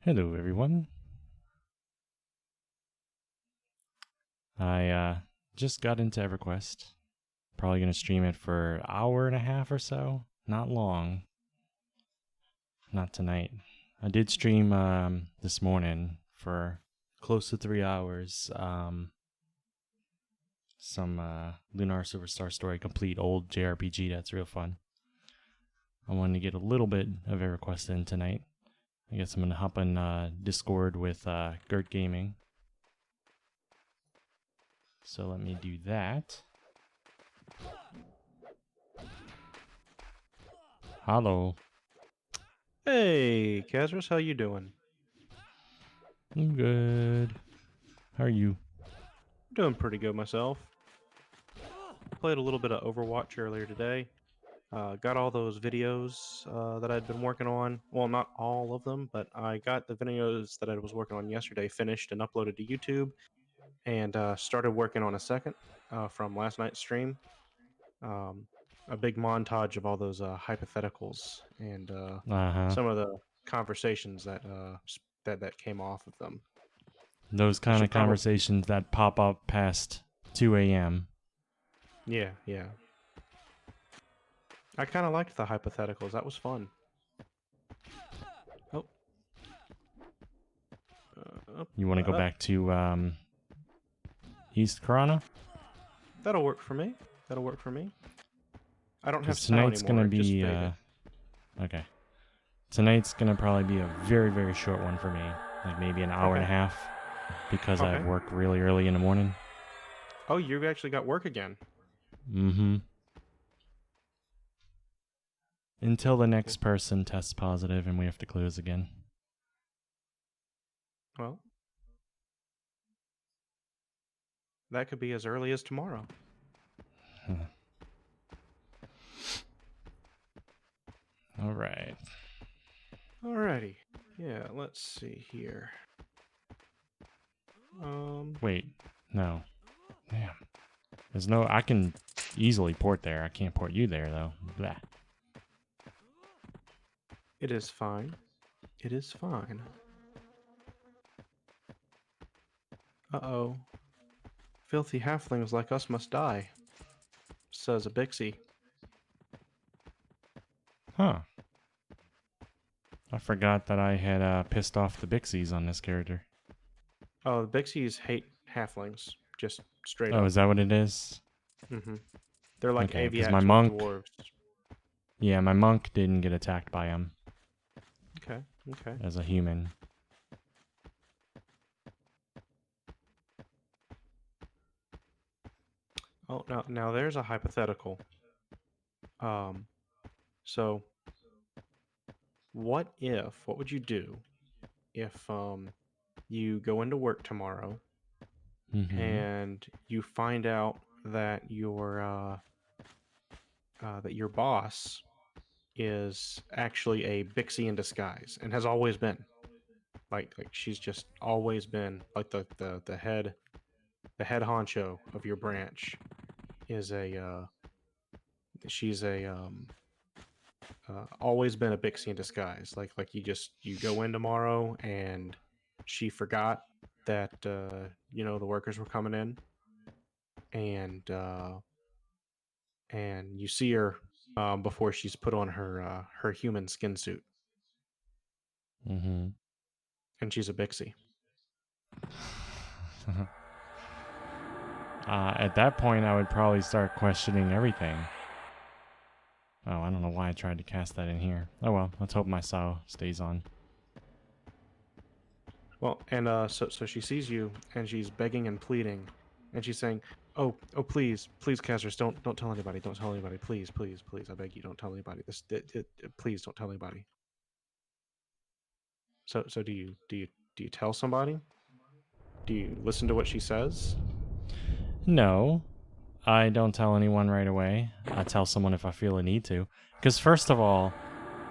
Hello, everyone. I just got into EverQuest. Probably going to stream it for an hour and a half or so. Not long. Not tonight. I did stream this morning for close to 3 hours. Some Lunar Superstar Story Complete old JRPG that's real fun. I wanted to get a little bit of EverQuest in tonight. I guess I'm going to hop on Discord with Gert Gaming. So let me do that. Hello. Hey, Kazris, how you doing? I'm good. How are you? Doing pretty good myself. Played a little bit of Overwatch earlier today. Got all those videos that I'd been working on. Well, not all of them, but I got the videos that I was working on yesterday finished and uploaded to YouTube, and started working on a second from last night's stream. A big montage of all those hypotheticals and Uh-huh. some of the conversations that came off of them. Those I kind of should probably, conversations that pop up past 2 a.m. yeah. I kind of liked the hypotheticals. That was fun. Oh, up, You want to go up. back to East Corona? That'll work for me. That'll work for me. I don't have Because snow tonight's going anymore. to It just be... faded. okay. Tonight's going to probably be a very, very short one for me. Like maybe an hour and a Okay. half. Because I Okay. have work really early in the morning. Oh, you actually got work again. Mm-hmm. Until the Yeah. next person tests positive and we have to close again. Well, that could be as early as tomorrow. All right. Alrighty. Yeah, let's see here. Wait. No. Damn. There's no... I can easily port there. I can't port you there, though. Blah. It is fine. It is fine. Uh-oh. Filthy halflings like us must die, says a Bixie. Huh. I forgot that I had pissed off the Bixies on this character. Oh, the Bixies hate halflings. Just straight Oh, up. is that what it is? Mm-hmm. They're like Okay, because my Aviats with monk... dwarves. Yeah, my monk didn't get attacked by him Okay. as a human. Oh, now there's a hypothetical. So what would you do if you go into work tomorrow Mm-hmm. and you find out that your boss is actually a Bixie in disguise and has always been. Like she's just always been like the head honcho of your branch is she's a always been a Bixie in disguise. Like you go in tomorrow and she forgot that the workers were coming in, and and you see her before she's put on her human skin suit, Mm-hmm. and she's a Bixie. At that point, I would probably start questioning everything. Oh, I don't know why I tried to cast that in here. Oh well, let's hope my saw stays on. Well, and so she sees you and she's begging and pleading, and she's saying, "Oh, please, Casris, don't tell anybody, don't tell anybody, please, I beg you, don't tell anybody. Please don't tell anybody." So do you tell somebody? Do you listen to what she says? No, I don't tell anyone right away. I tell someone if I feel a need to. Because first of all,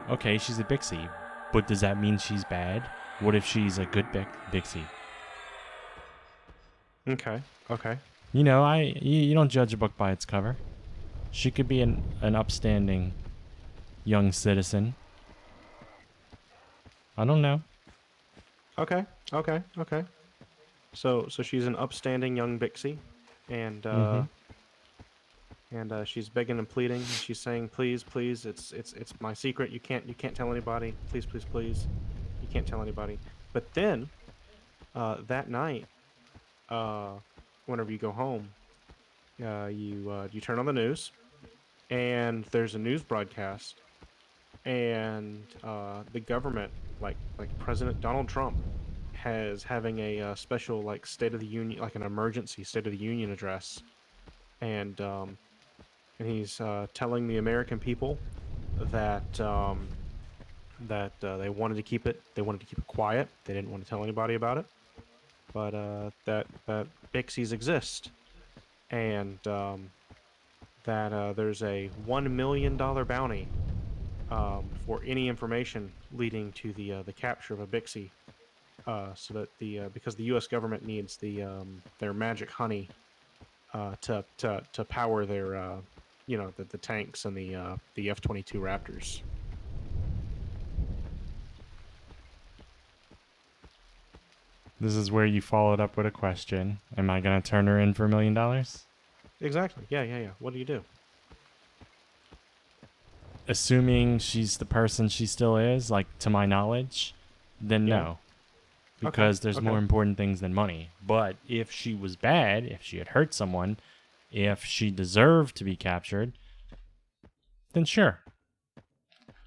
okay, she's a Bixie, but does that mean she's bad? What if she's a good Bixie? Okay. You know, you don't judge a book by its cover. She could be an upstanding young citizen. I don't know. Okay. Okay. Okay. So she's an upstanding young Bixie, and Mm-hmm. she's begging and pleading, and she's saying, "Please, please, it's my secret. You can't tell anybody. Please, please, please, you can't tell anybody." But then that night, uh, whenever you go home, you turn on the news, and there's a news broadcast, and the government, like President Donald Trump, has having a special like State of the Union, like an emergency State of the Union address, and he's telling the American people that they wanted to keep it quiet. They didn't want to tell anybody about it, but that Pixies exist, and that there's a $1 million bounty for any information leading to the capture of a Bixie. So that because the U.S. government needs their magic honey to power their the tanks and the F-22 Raptors. This is where you followed up with a question. Am I gonna turn her in for $1 million? Exactly. Yeah, yeah, yeah. What do you do? Assuming she's the person she still is, like to my knowledge, then Yeah. no. Okay. Because there's more Okay. important things than money. But if she was bad, if she had hurt someone, if she deserved to be captured, then sure.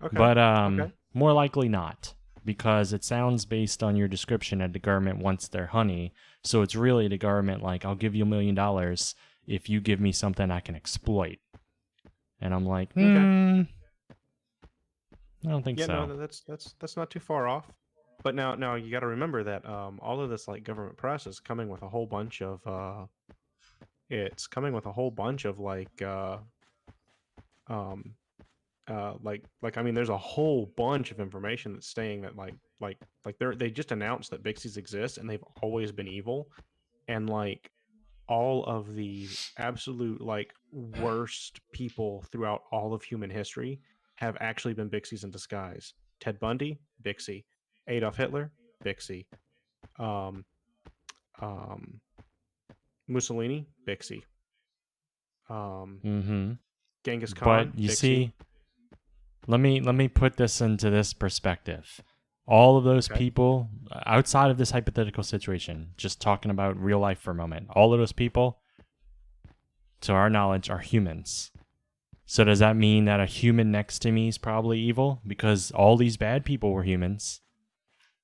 Okay. But Okay. more likely not. Because it sounds based on your description that the government wants their honey. So it's really the government like, I'll give you $1 million if you give me something I can exploit. And I'm like, Okay. I don't think Yeah. No, so. that's not too far off. But now you got to remember that all of this like government press is coming with a whole bunch of it's coming with a whole bunch of um like I mean there's a whole bunch of information that's saying that like they just announced that Bixies exist and they've always been evil, and like all of the absolute like worst people throughout all of human history have actually been Bixies in disguise. Ted Bundy, Bixie. Adolf Hitler, Bixie. Um, um, Mussolini, Bixie. Um, Mm-hmm. Genghis But Khan, you Bixie. see, let me put this into this perspective. All of those Okay. people outside of this hypothetical situation, just talking about real life for a moment, all of those people, to our knowledge, are humans. So does that mean that a human next to me is probably evil because all these bad people were humans?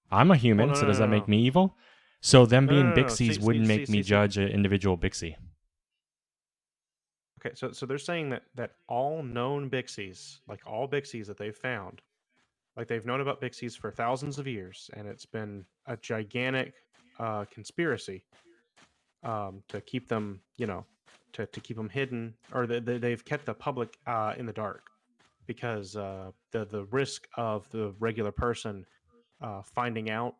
I'm a Well, human, no, so no, does that no, make no, me evil? So them no, no, being no, no. No. Bixies wouldn't make me See. judge an individual Bixie. Okay, so they're saying that all known Bixies, like all Bixies that they've found, like they've known about Bixies for thousands of years, and it's been a gigantic conspiracy to keep them, to keep them hidden, or they've kept the public in the dark because the risk of the regular person finding out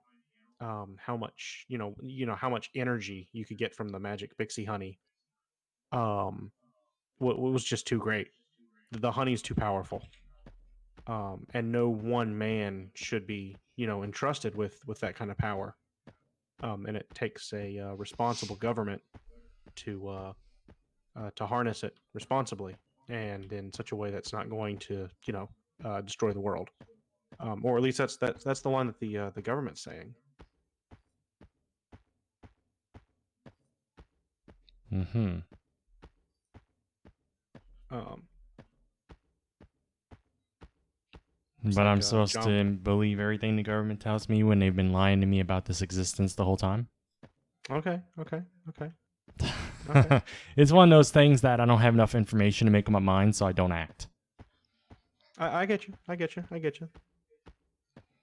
how much how much energy you could get from the magic Bixie honey um, was just too great. The honey's too powerful, and no one man should be entrusted with that kind of power. And it takes a responsible government to to harness it responsibly and in such a way that's not going to destroy the world. Or at least that's the line that the government's saying. Mm-hmm. Um, it's But like I'm supposed John. to believe everything the government tells me when they've been lying to me about this existence the whole time? Okay, okay, okay, okay. It's one of those things that I don't have enough information to make up my mind, so I don't act. I get you. I get you. I get you.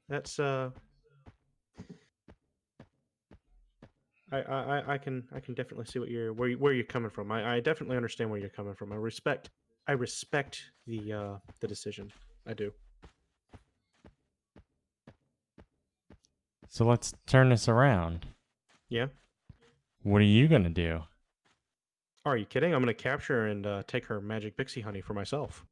That's I can definitely see where you're coming from. I definitely understand where you're coming from. I respect the decision. I do. So let's turn this around. Yeah. What are you going to do? Are you kidding? I'm gonna capture and take her magic pixie honey for myself.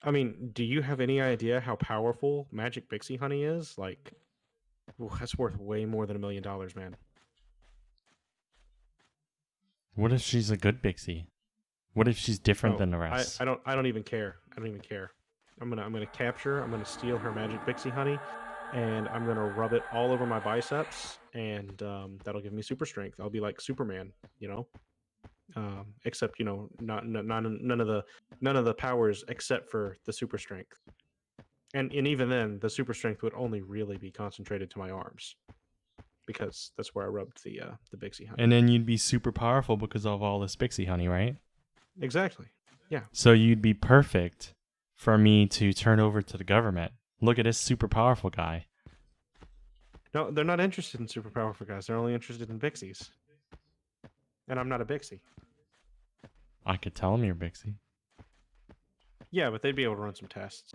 I mean, do you have any idea how powerful Magic Pixie Honey is? Like, ooh, that's worth way more than $1 million, man. What if she's a good Pixie? What if she's different Oh, than the rest? I don't even care. I don't even care. I'm gonna capture. I'm gonna steal her Magic Pixie Honey, and I'm gonna rub it all over my biceps, and that'll give me super strength. I'll be like Superman, you know. Except none of the powers except for the super strength. And even then, the super strength would only really be concentrated to my arms because that's where I rubbed the Pixie Honey. And then you'd be super powerful because of all this Pixie honey, right? Exactly. Yeah. So you'd be perfect for me to turn over to the government. Look at this super powerful guy. No, they're not interested in super powerful guys. They're only interested in Pixies. And I'm not a Pixie. I could tell him you're Pixie. Yeah, but they'd be able to run some tests.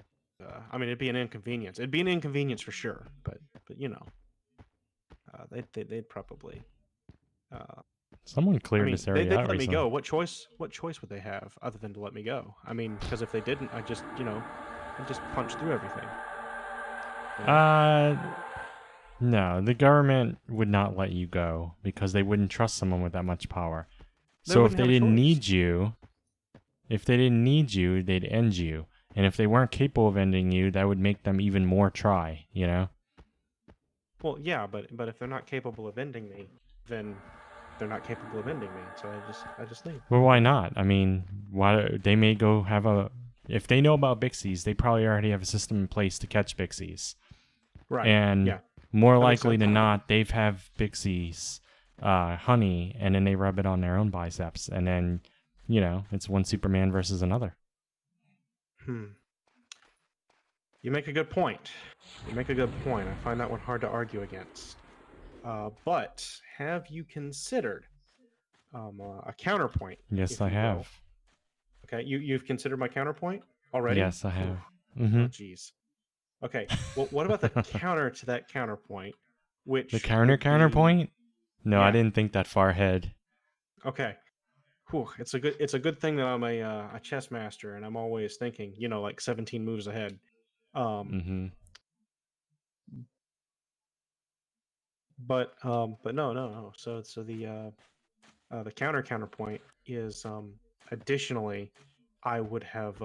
I mean, it'd be an inconvenience. It'd be an inconvenience for sure. But you know, they'd probably. Someone I cleared mean, this area they'd out let me recently. go. What choice would they have other than to let me go? I mean, because if they didn't, I'd just punch through everything. You know? No, the government would not let you go because they wouldn't trust someone with that much power. They So if wouldn't they have a didn't choice. need you, they'd end you. And if they weren't capable of ending you, that would make them even more try, you know? Well, yeah, but if they're not capable of ending me, then they're not capable of ending me. So I just leave. Well, why not? I mean, why they may go have a if they know about Bixies, they probably already have a system in place to catch Bixies. Right. And Yeah. more That makes likely sense. than not, they've have Bixies honey, and then they rub it on their own biceps, and then it's one Superman versus another. You make a good point. You make a good point. I find that one hard to argue against. But have you considered a counterpoint, Yes, if I you will? have. Okay, you've considered my counterpoint already? Yes, I Whew. have. Oh, geez. Okay. Well, what about the counter to that counterpoint, The which would be counterpoint? No, I yeah. didn't think that far ahead. Okay. Whew. It's a good thing that I'm a chess master and I'm always thinking, like 17 moves ahead. Um, Mm-hmm. but no. So the counterpoint is additionally, I would have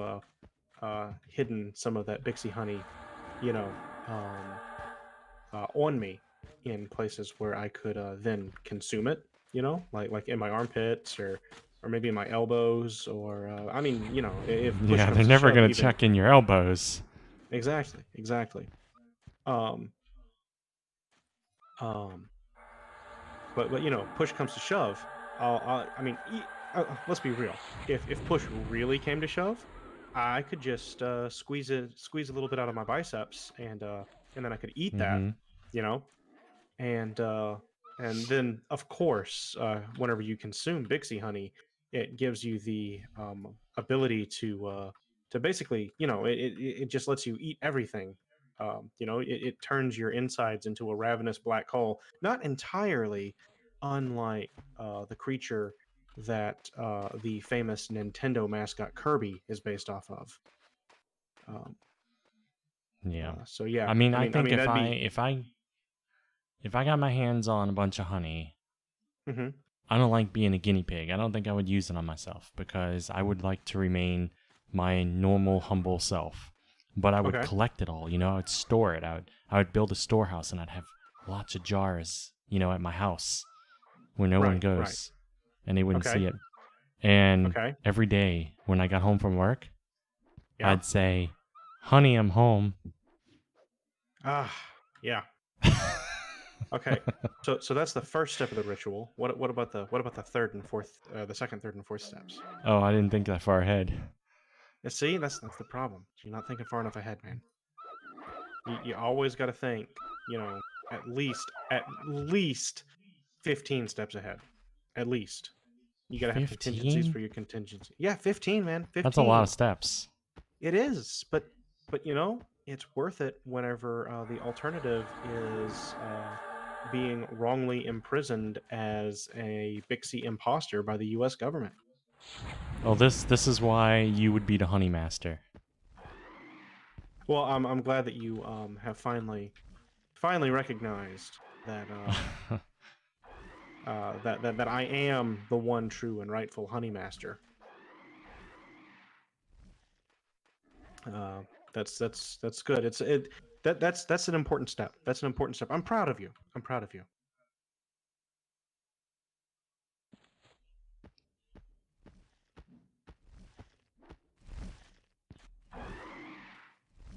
hidden some of that Bixie honey, you know, um, on me in places where I could then consume it. Like in my armpits or maybe in my elbows or I mean, if push Yeah, they're comes to never shove, gonna even check in your elbows. exactly. Um, um, but push comes to shove, I mean, let's be real. If push really came to shove, I could just squeeze a little bit out of my biceps, and then I could eat that, Mm-hmm. you know, and uh, and then of course, whenever you consume Bixie honey, it gives you the ability to basically, it just lets you eat everything. It turns your insides into a ravenous black hole. Not entirely unlike the creature that the famous Nintendo mascot Kirby is based off of. Um, Yeah. so yeah, I mean, I I mean, I think mean if that'd I be. if I if I got my hands on a bunch of honey, Hmm. I don't like being a guinea pig. I don't think I would use it on myself because I would like to remain my normal, humble self. But I would Okay. collect it all, I would store it. I would build a storehouse and I'd have lots of jars, at my house where no one Right. goes and they wouldn't Okay. see it. And Okay. every day when I got home from work, Yeah. I'd say, "Honey, I'm home." Ah. Yeah. Okay. So that's the first step of the ritual. What about the third and fourth, the second, third, and fourth steps? Oh, I didn't think that far ahead. See, that's the problem. You're not thinking far enough ahead, man. You always got to think, at least 15 steps ahead. At least you got to have contingencies 15? for your contingency. Yeah, 15, man. That's a lot of 15. steps. It is, but it's worth it whenever the alternative is being wrongly imprisoned as a Bixie imposter by the U.S. government. Well, this is why you would be the honey master. Well, I'm glad that you have finally recognized that that I am the one true and rightful honey master. Uh, that's good. That's an important step. That's an important step. I'm proud of you. I'm proud of you.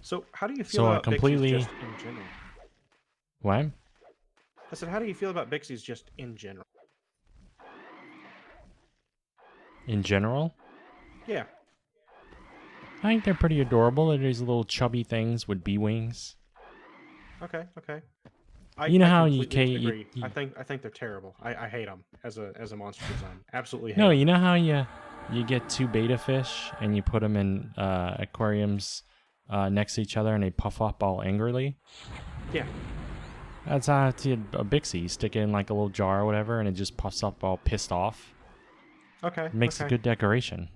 So, how do you feel So I about Bixies completely just in general? what? I said, how do you feel about Bixies just in general? In general, Yeah. I think they're pretty adorable. They're these little chubby things with bee wings. Okay. Okay. You know I how you completely can agree. I think they're terrible. I hate them as a monster design. Absolutely hate no, them. you know how you get two beta fish and you put them in aquariums next to each other and they puff up all angrily. Yeah. That's how it's a Bixie. You stick it in like a little jar or whatever, and it just puffs up all pissed off. Okay. It makes a Okay. good decoration.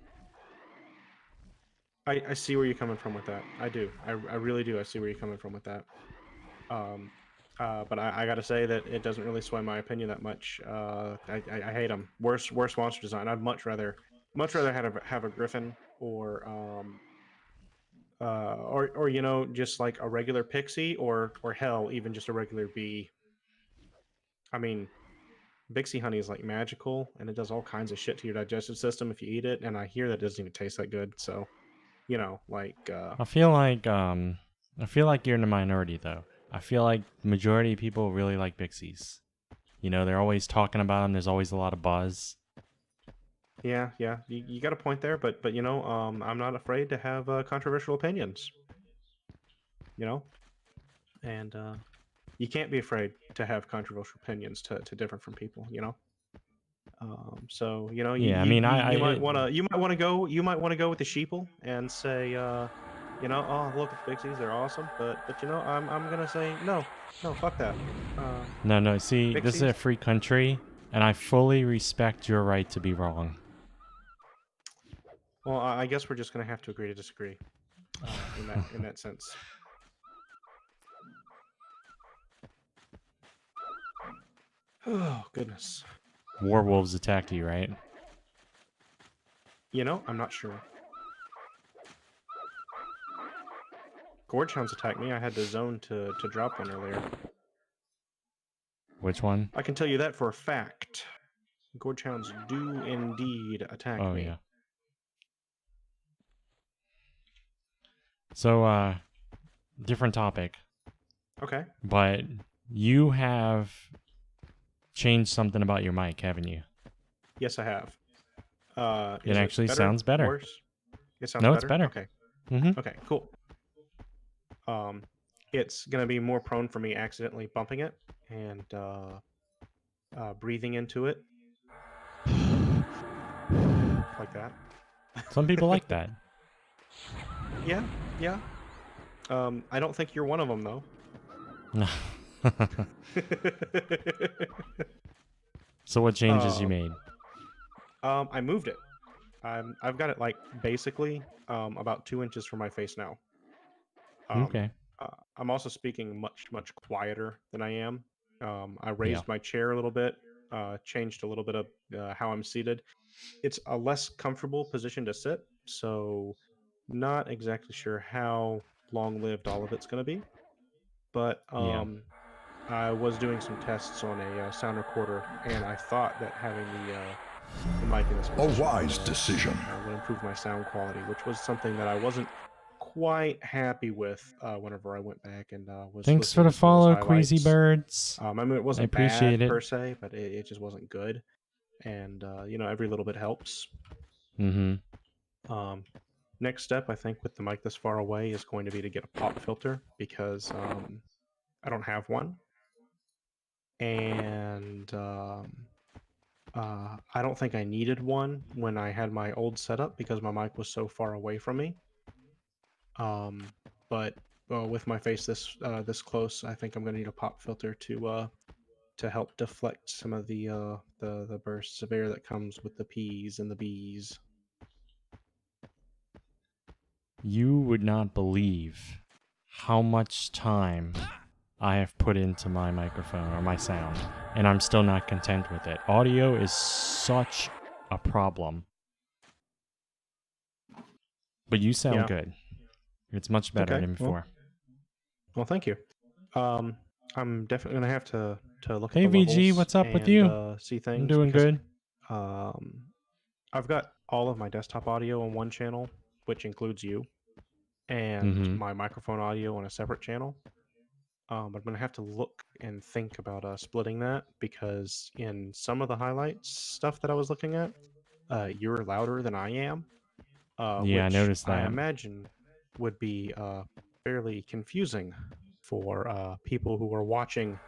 I see where you're coming from with that. I do. I really do. I see where you're coming from with that. Um, but I got to say that it doesn't really sway my opinion that much. I hate them. Worst monster design. I'd much rather have a griffin or you know, just like a regular pixie, or hell, even just a regular bee. I mean, Bixie honey is like magical, and it does all kinds of shit to your digestive system if you eat it. And I hear that it doesn't even taste that good. So, you know, like, I feel like you're in the minority though. I feel like the majority of people really like Bixies. You know, they're always talking about them. There's always a lot of buzz. yeah, yeah, you got a point there. But you know, I'm not afraid to have controversial opinions. You know, and you can't be afraid to have controversial opinions to differ from people. You know. So you know, Yeah, I mean, you might want to go with the sheeple and say, you know, oh, look at the Pixies, they're awesome. But you know, I'm gonna say no, no, fuck that. no, no. See, this is Pixies. a free country, and I fully respect your right to be wrong. Well, I guess we're just gonna have to agree to disagree in that sense. Oh goodness. Werewolves attacked you, right? You know, I'm not sure. Gorge hounds attacked me. I had to zone to drop one earlier. Which one? I can tell you that for a fact. Gorge hounds do indeed attack Oh me. yeah. So, different topic, Okay. but you have changed something about your mic, haven't you? Yes, I have. It Is it actually better? sounds better. Worse? It sounds No, it's better. better. Okay. Mm-hmm. Okay. Cool. Um, it's gonna be more prone for me accidentally bumping it and breathing into it like that. Some people like that. Yeah. Yeah. I don't think you're one of them though. No. So what changes you um, made? I moved it. I've got it like basically about 2 inches from my face now. Um, Okay. I'm also speaking much quieter than I am. I Yeah. raised my chair a little bit, changed a little bit of how I'm seated. It's a less comfortable position to sit, so not exactly sure how long-lived all of it's going to be. But Yeah. I was doing some tests on a sound recorder, and I thought that having the mic in this A position wise decision. would improve my sound quality, which was something that I wasn't quite happy with whenever I went back and was Thanks for listening the to some of those follow, Queasy highlights. Birds. I mean, it I wasn't appreciate bad it. per se, but it just wasn't good. And you know, every little bit helps. Mm-hmm. Um, Next step, I think, with the mic this far away is going to be to get a pop filter because I don't have one, and I don't think I needed one when I had my old setup because my mic was so far away from me. Um, but with my face this close, I think I'm going to need a pop filter to help deflect some of the bursts of air that comes with the P's and the B's. You would not believe how much time I have put into my microphone or my sound, and I'm still not content with it. Audio is such a problem. But you sound Yeah. good. It's much better Okay. than before. Well, thank you. I'm definitely gonna have to look at Hey the VG, levels what's up with and you? see I'm things doing because good. um, I've got all of my desktop audio on one channel, which includes you, and Mm-hmm. my microphone audio on a separate channel. I'm gonna have to look and think about splitting that because in some of the highlights stuff that I was looking at, you're louder than I am, Yeah, I which noticed I that. imagine would be fairly confusing for people who are watching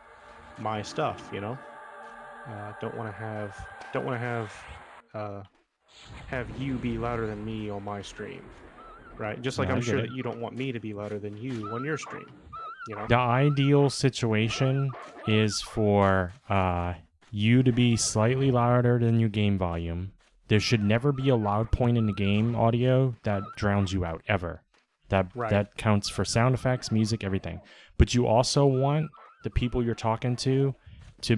my stuff. Don't want to uh, have you be louder than me on my stream, right? Just like No, I'm I get sure it. that you don't want me to be louder than you on your stream. You know? The ideal situation is for you to be slightly louder than your game volume. There should never be a loud point in the game audio that drowns you out ever. That Right. that counts for sound effects, music, everything. But you also want the people you're talking to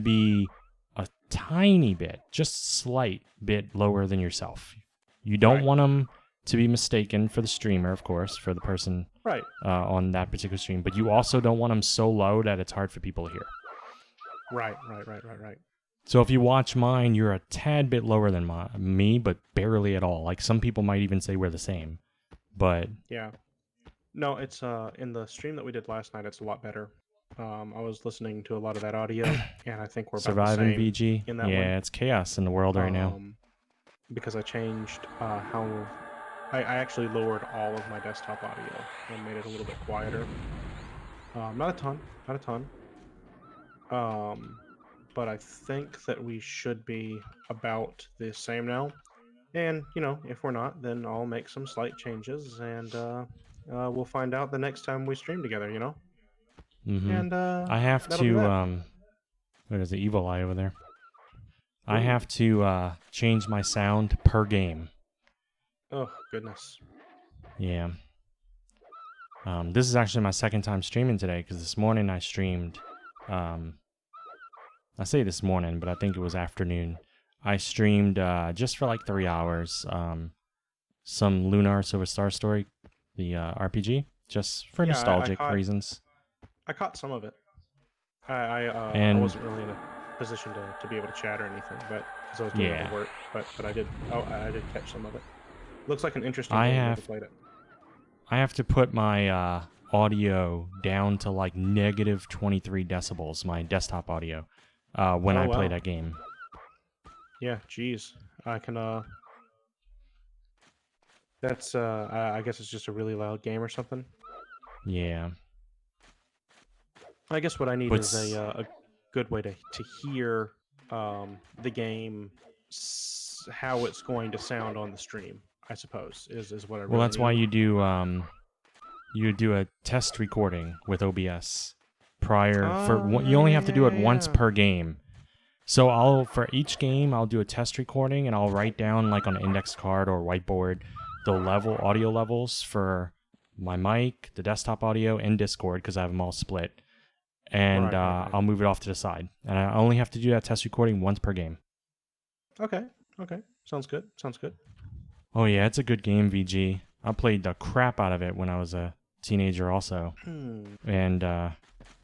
be a tiny bit, just slight bit lower than yourself. You don't Right. want them to be mistaken for the streamer, of course, for the person Right. on that particular stream, but you also don't want them so low that it's hard for people to hear. Right. Right. Right. Right. Right. So if you watch mine, you're a tad bit lower than me, but barely at all. Like some people might even say we're the same. But Yeah. No, it's in the stream that we did last night. It's a lot better. I was listening to a lot of that audio, and I think we're about the surviving same VG, in that one. yeah, it's chaos in the world right now. Because I changed how I actually lowered all of my desktop audio and made it a little bit quieter. Not a ton, not a ton. But I think that we should be about the same now. And if we're not, then I'll make some slight changes, and we'll find out the next time we stream together. Mm-hmm. And I have that'll be to, that. what is the evil eye over there? I Ooh. have to change my sound per game. Oh goodness. Yeah. This is actually my second time streaming today because this morning I streamed. I say this morning, but I think it was afternoon. I streamed just for like 3 hours. Some Lunar Silver Star Story, the RPG, just for Yeah, nostalgic reasons. I caught some of it. I And wasn't really in a position to be able to chat or anything, but because I was doing other yeah, work. But I did. Oh, I did catch some of it. Looks like an interesting I game. Never have played it. I have to put my audio down to like negative 23 decibels, my desktop audio, when Oh I play wow. that game. Yeah. Geez. I can. That's. I guess it's just a really loud game or something. Yeah, I guess what I need but is a good way to hear the game, how it's going to sound on the stream. I suppose is what I well, really that's why need. you do a test recording with OBS prior for you only have to do it once Yeah. per game. So I'll for each game I'll do a test recording and I'll write down like on an index card or whiteboard the audio levels for my mic, the desktop audio, and Discord because I have them all split. And Right. Right. Right. I'll move it off to the side. And I only have to do that test recording once per game. Okay. Okay. Sounds good. Sounds good. Oh yeah, it's a good game, VG. I played the crap out of it when I was a teenager also. Hmm. And I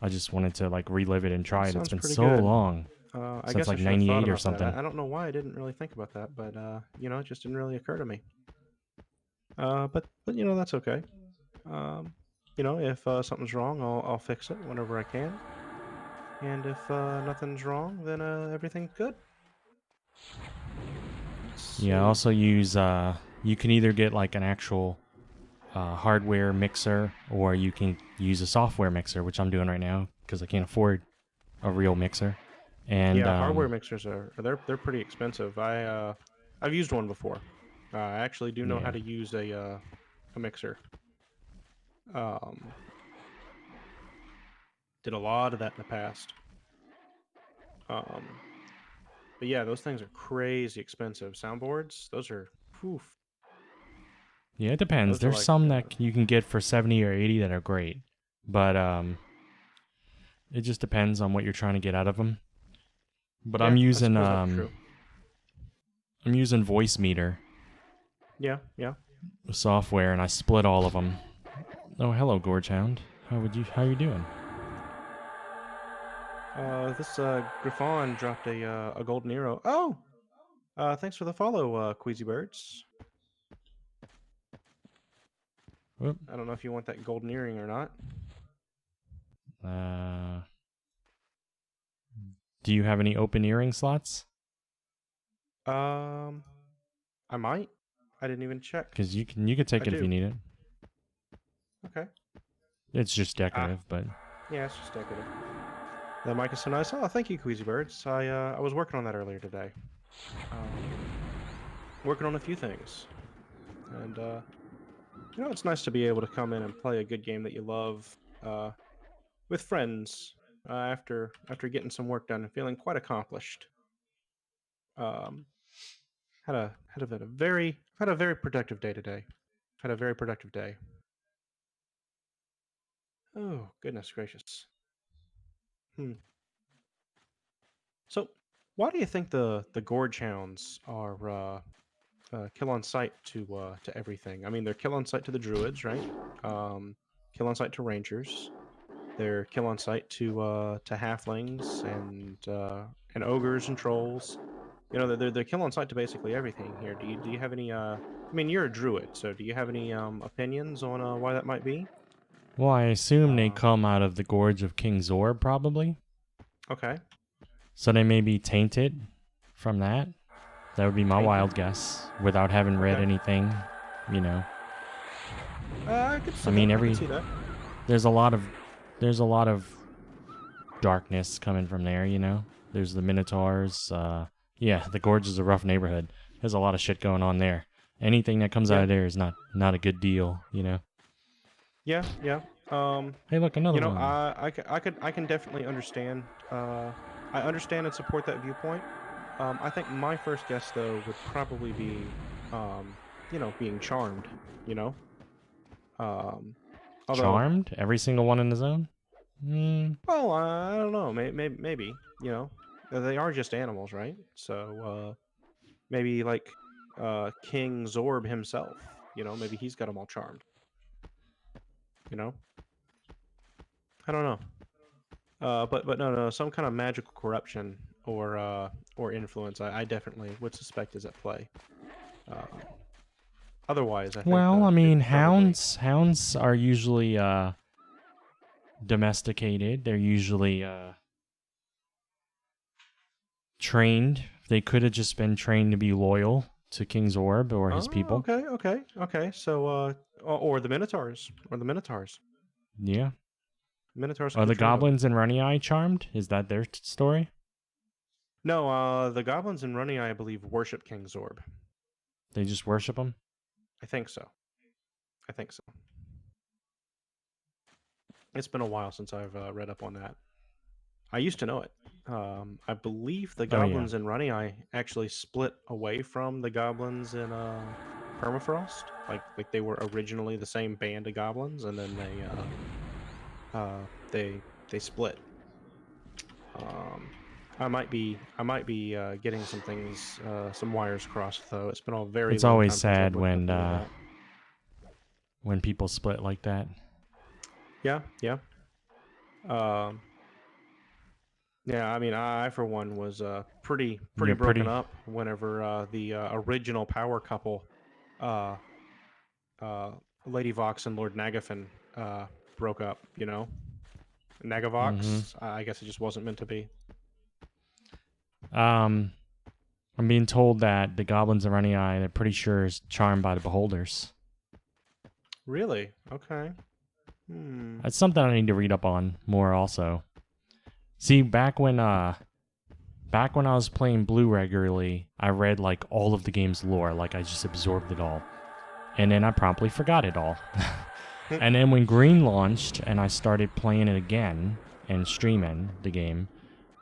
just wanted to like relive it and That try it. It's sounds been pretty so good. long. I Since guess I like should have thought 98 or about that. something. I don't know why I didn't really think about that, but it just didn't really occur to me. But that's okay. Um, if something's wrong, I'll fix it whenever I can. And if nothing's wrong, then everything's good. Let's Yeah, I see. also use you can either get like an actual hardware mixer or you can use a software mixer, which I'm doing right now because I can't afford a real mixer. And Yeah, hardware mixers they're pretty expensive. I've used one before. I actually do know how yeah, to use a mixer. Um, did a lot of that in the past. Um, but yeah, those things are crazy expensive. Soundboards, those are poof. yeah, it depends. Those are There's like some that you can get for 70 or 80 that are great. But it just depends on what you're trying to get out of them. But Yeah, I'm I using suppose that's true. I'm using Voice Meter Yeah, yeah. software, and I split all of them. Oh, hello, Gorgehound. How you doing? This Griffon dropped a golden arrow. Oh, thanks for the follow, Queasy Birds. Whoop. I don't know if you want that golden earring or not. Do you have any open earring slots? I might. I didn't even check. Because you could take I it if do. you need it. Okay. It's just decorative, but Yeah, it's just decorative. The mic is so nice. Oh, thank you, Queasy Birds. I was working on that earlier today. Working on a few things, and it's nice to be able to come in and play a good game that you love with friends after getting some work done and feeling quite accomplished. Um, had a very productive day today. Had a very productive day. Oh goodness gracious. Hmm. So, why do you think the Gorge Hounds are kill on sight to everything? I mean, they're kill on sight to the Druids, right? Kill on sight to Rangers. They're kill on sight to halflings and ogres and trolls. They're kill on sight to basically everything here. Do you have any? I mean, you're a druid, so do you have any opinions on why that might be? well, I assume they Um, come out of the Gorge of King Zorb, probably. okay, So they may be tainted from that. That would be my tainted. wild guess, without having read Okay, anything. You know, I could see I that. mean, I could see that. there's a lot of darkness coming from there. You know, there's the Minotaurs. Yeah, the Gorge is a rough neighborhood. There's a lot of shit going on there. Anything that comes out Yeah, of there is not a good deal. You know. yeah, yeah. Hey, look, another one. I can definitely understand. I understand and support that viewpoint. I think my first guess though would probably be, being charmed. You know, um, although, Charmed? Every single one in the zone? well, I don't know. Maybe they are just animals, right? So maybe like King Zorb himself. Maybe he's got them all charmed. You know, I don't know. But no, some kind of magical corruption or influence. I definitely would suspect is at play. Um, Otherwise, I think Well, I they'd mean, probably. hounds are usually domesticated. They're usually trained. They could have just been trained to be loyal to King Zorb or his Oh, people. okay. So, or the Minotaurs. Yeah. Minotaurs Are could be the trained them. goblins in Runny charmed? Is that their story? No, the goblins in Runny, I believe, worship King Zorb. They just worship them? I think so. I think so. It's been a while since I've read up on that. I used to know it. I believe the Oh, yeah. goblins in Runny Eye actually split away from the goblins in Permafrost. Like they were originally the same band of goblins, and then they split. Um, I might be getting some things, some wires crossed though. It's been a very It's long always time since I've sad looked up any of that. when people split like that. Yeah, yeah. Um, Yeah, I mean, I for one was pretty You're broken pretty. up whenever the original power couple, uh, uh, Lady Vox and Lord Nagafin, broke up. Mm-hmm. Nagavox. I guess it just wasn't meant to be. I'm being told that the goblins of Runny Eye, they're pretty sure is charmed by the beholders. Really? Okay. Hmm. That's something I need to read up on more also. See, back when I was playing Blue regularly, I read like all of the game's lore, like I just absorbed it all. And then I promptly forgot it all. And then when Green launched and I started playing it again and streaming the game,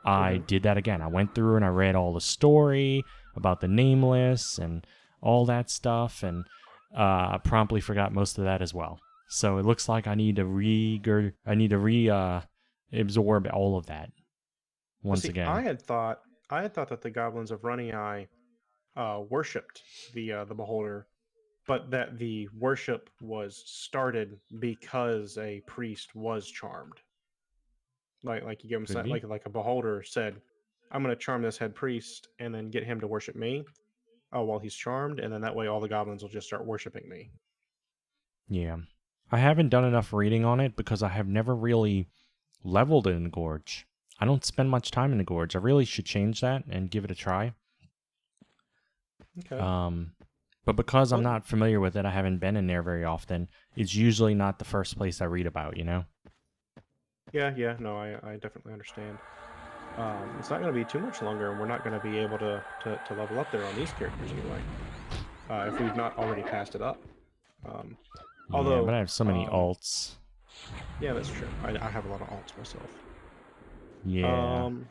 I Mm-hmm. did that again. I went through and I read all the story about the Nameless and all that stuff, and I promptly forgot most of that as well. So it looks like I need to absorb all of that Well, once see, again. I had thought that the goblins of Runny Eye worshipped the beholder, but that the worship was started because a priest was charmed. Like you give Could him be. like a beholder said, "I'm going to charm this head priest and then get him to worship me." Oh, while he's charmed, and then that way all the goblins will just start worshiping me. Yeah. I haven't done enough reading on it because I have never really leveled in the Gorge. I don't spend much time in the Gorge. I really should change that and give it a try. Okay. Um, but because I'm Well, not familiar with it, I haven't been in there very often. It's usually not the first place I read about, you know? yeah, no, I definitely understand. It's not going to be too much longer, and we're not going to be able to level up there on these characters anyway, if we've not already passed it up. Um, Yeah, but although, I have so many alts. yeah, that's true. I have a lot of alts myself. Yeah. Um,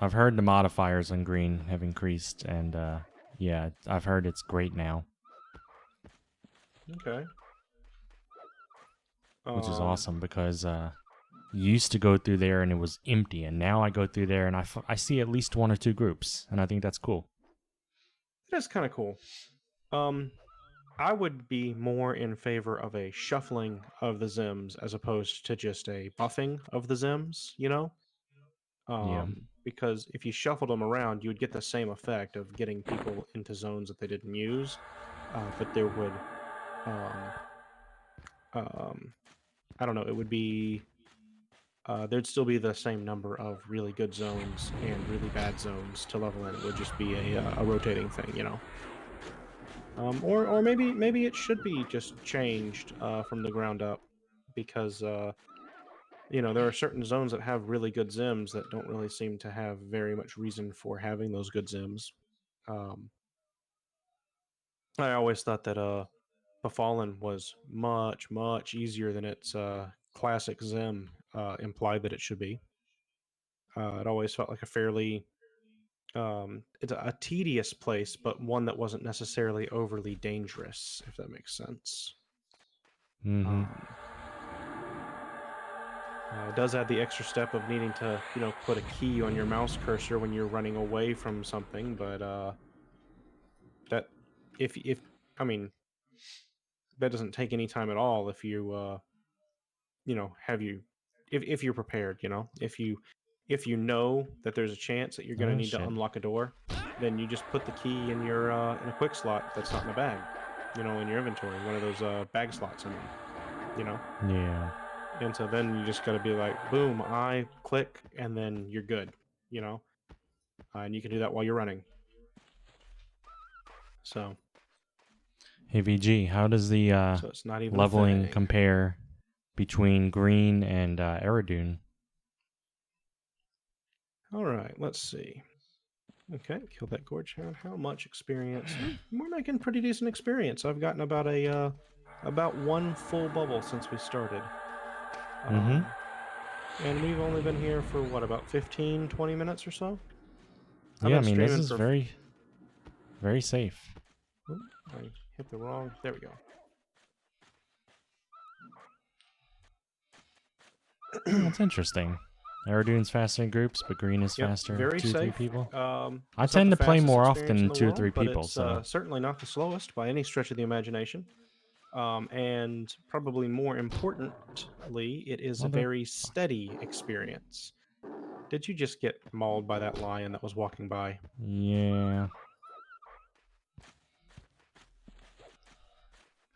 I've heard the modifiers on green have increased, and yeah, I've heard it's great now, okay. which is Um, awesome because you used to go through there and it was empty, and now I go through there and I see at least one or two groups, and I think that's cool. that's kind of cool. Um, I would be more in favor of a shuffling of the Zims as opposed to just a buffing of the Zims, you know? Yeah. Because if you shuffled them around, you would get the same effect of getting people into zones that they didn't use, but there would, um, um, I don't know, it would be, there'd still be the same number of really good zones and really bad zones to level in. It would just be a rotating thing, you know? Or maybe it should be just changed from the ground up because there are certain zones that have really good Zims that don't really seem to have very much reason for having those good Zims. Um, I always thought that Befallen was much easier than its classic Zim implied that it should be. It always felt like a fairly it's a tedious place, but one that wasn't necessarily overly dangerous, if that makes sense. Mm-hmm. Um, it does add the extra step of needing to, put a key on your mouse cursor when you're running away from something, but that if I mean that doesn't take any time at all if you have you if you're prepared, if you know that there's a chance that you're going to Oh need to shit. unlock a door, then you just put the key in your in a quick slot that's not in a bag, in your inventory, one of those bag slots. I mean, you know. Yeah. And so then you just got to be like, boom, I click, and then you're good, you know. And you can do that while you're running. So, Hey VG, how does the so it's not even a leveling thing. compare between green and Eridune? All right, let's see. Okay, kill that gorge hound. How much experience? We're making pretty decent experience. I've gotten about one full bubble since we started. Mm-hmm. And we've only been here for what, about 15, 20 minutes or so? I've Yeah, I been mean this streaming is for very, very safe. Oop, I hit the wrong. There we go. Oh, that's interesting. Eridune's faster in groups, but green is Yep, faster. very 2 or 3 safe. people. I It's not tend the to play fastest more experience in often the 2 or 3 world, but people, it's so certainly not the slowest by any stretch of the imagination. And probably more importantly, it is a very motherfuck. steady experience. Did you just get mauled by that lion that was walking by? Yeah.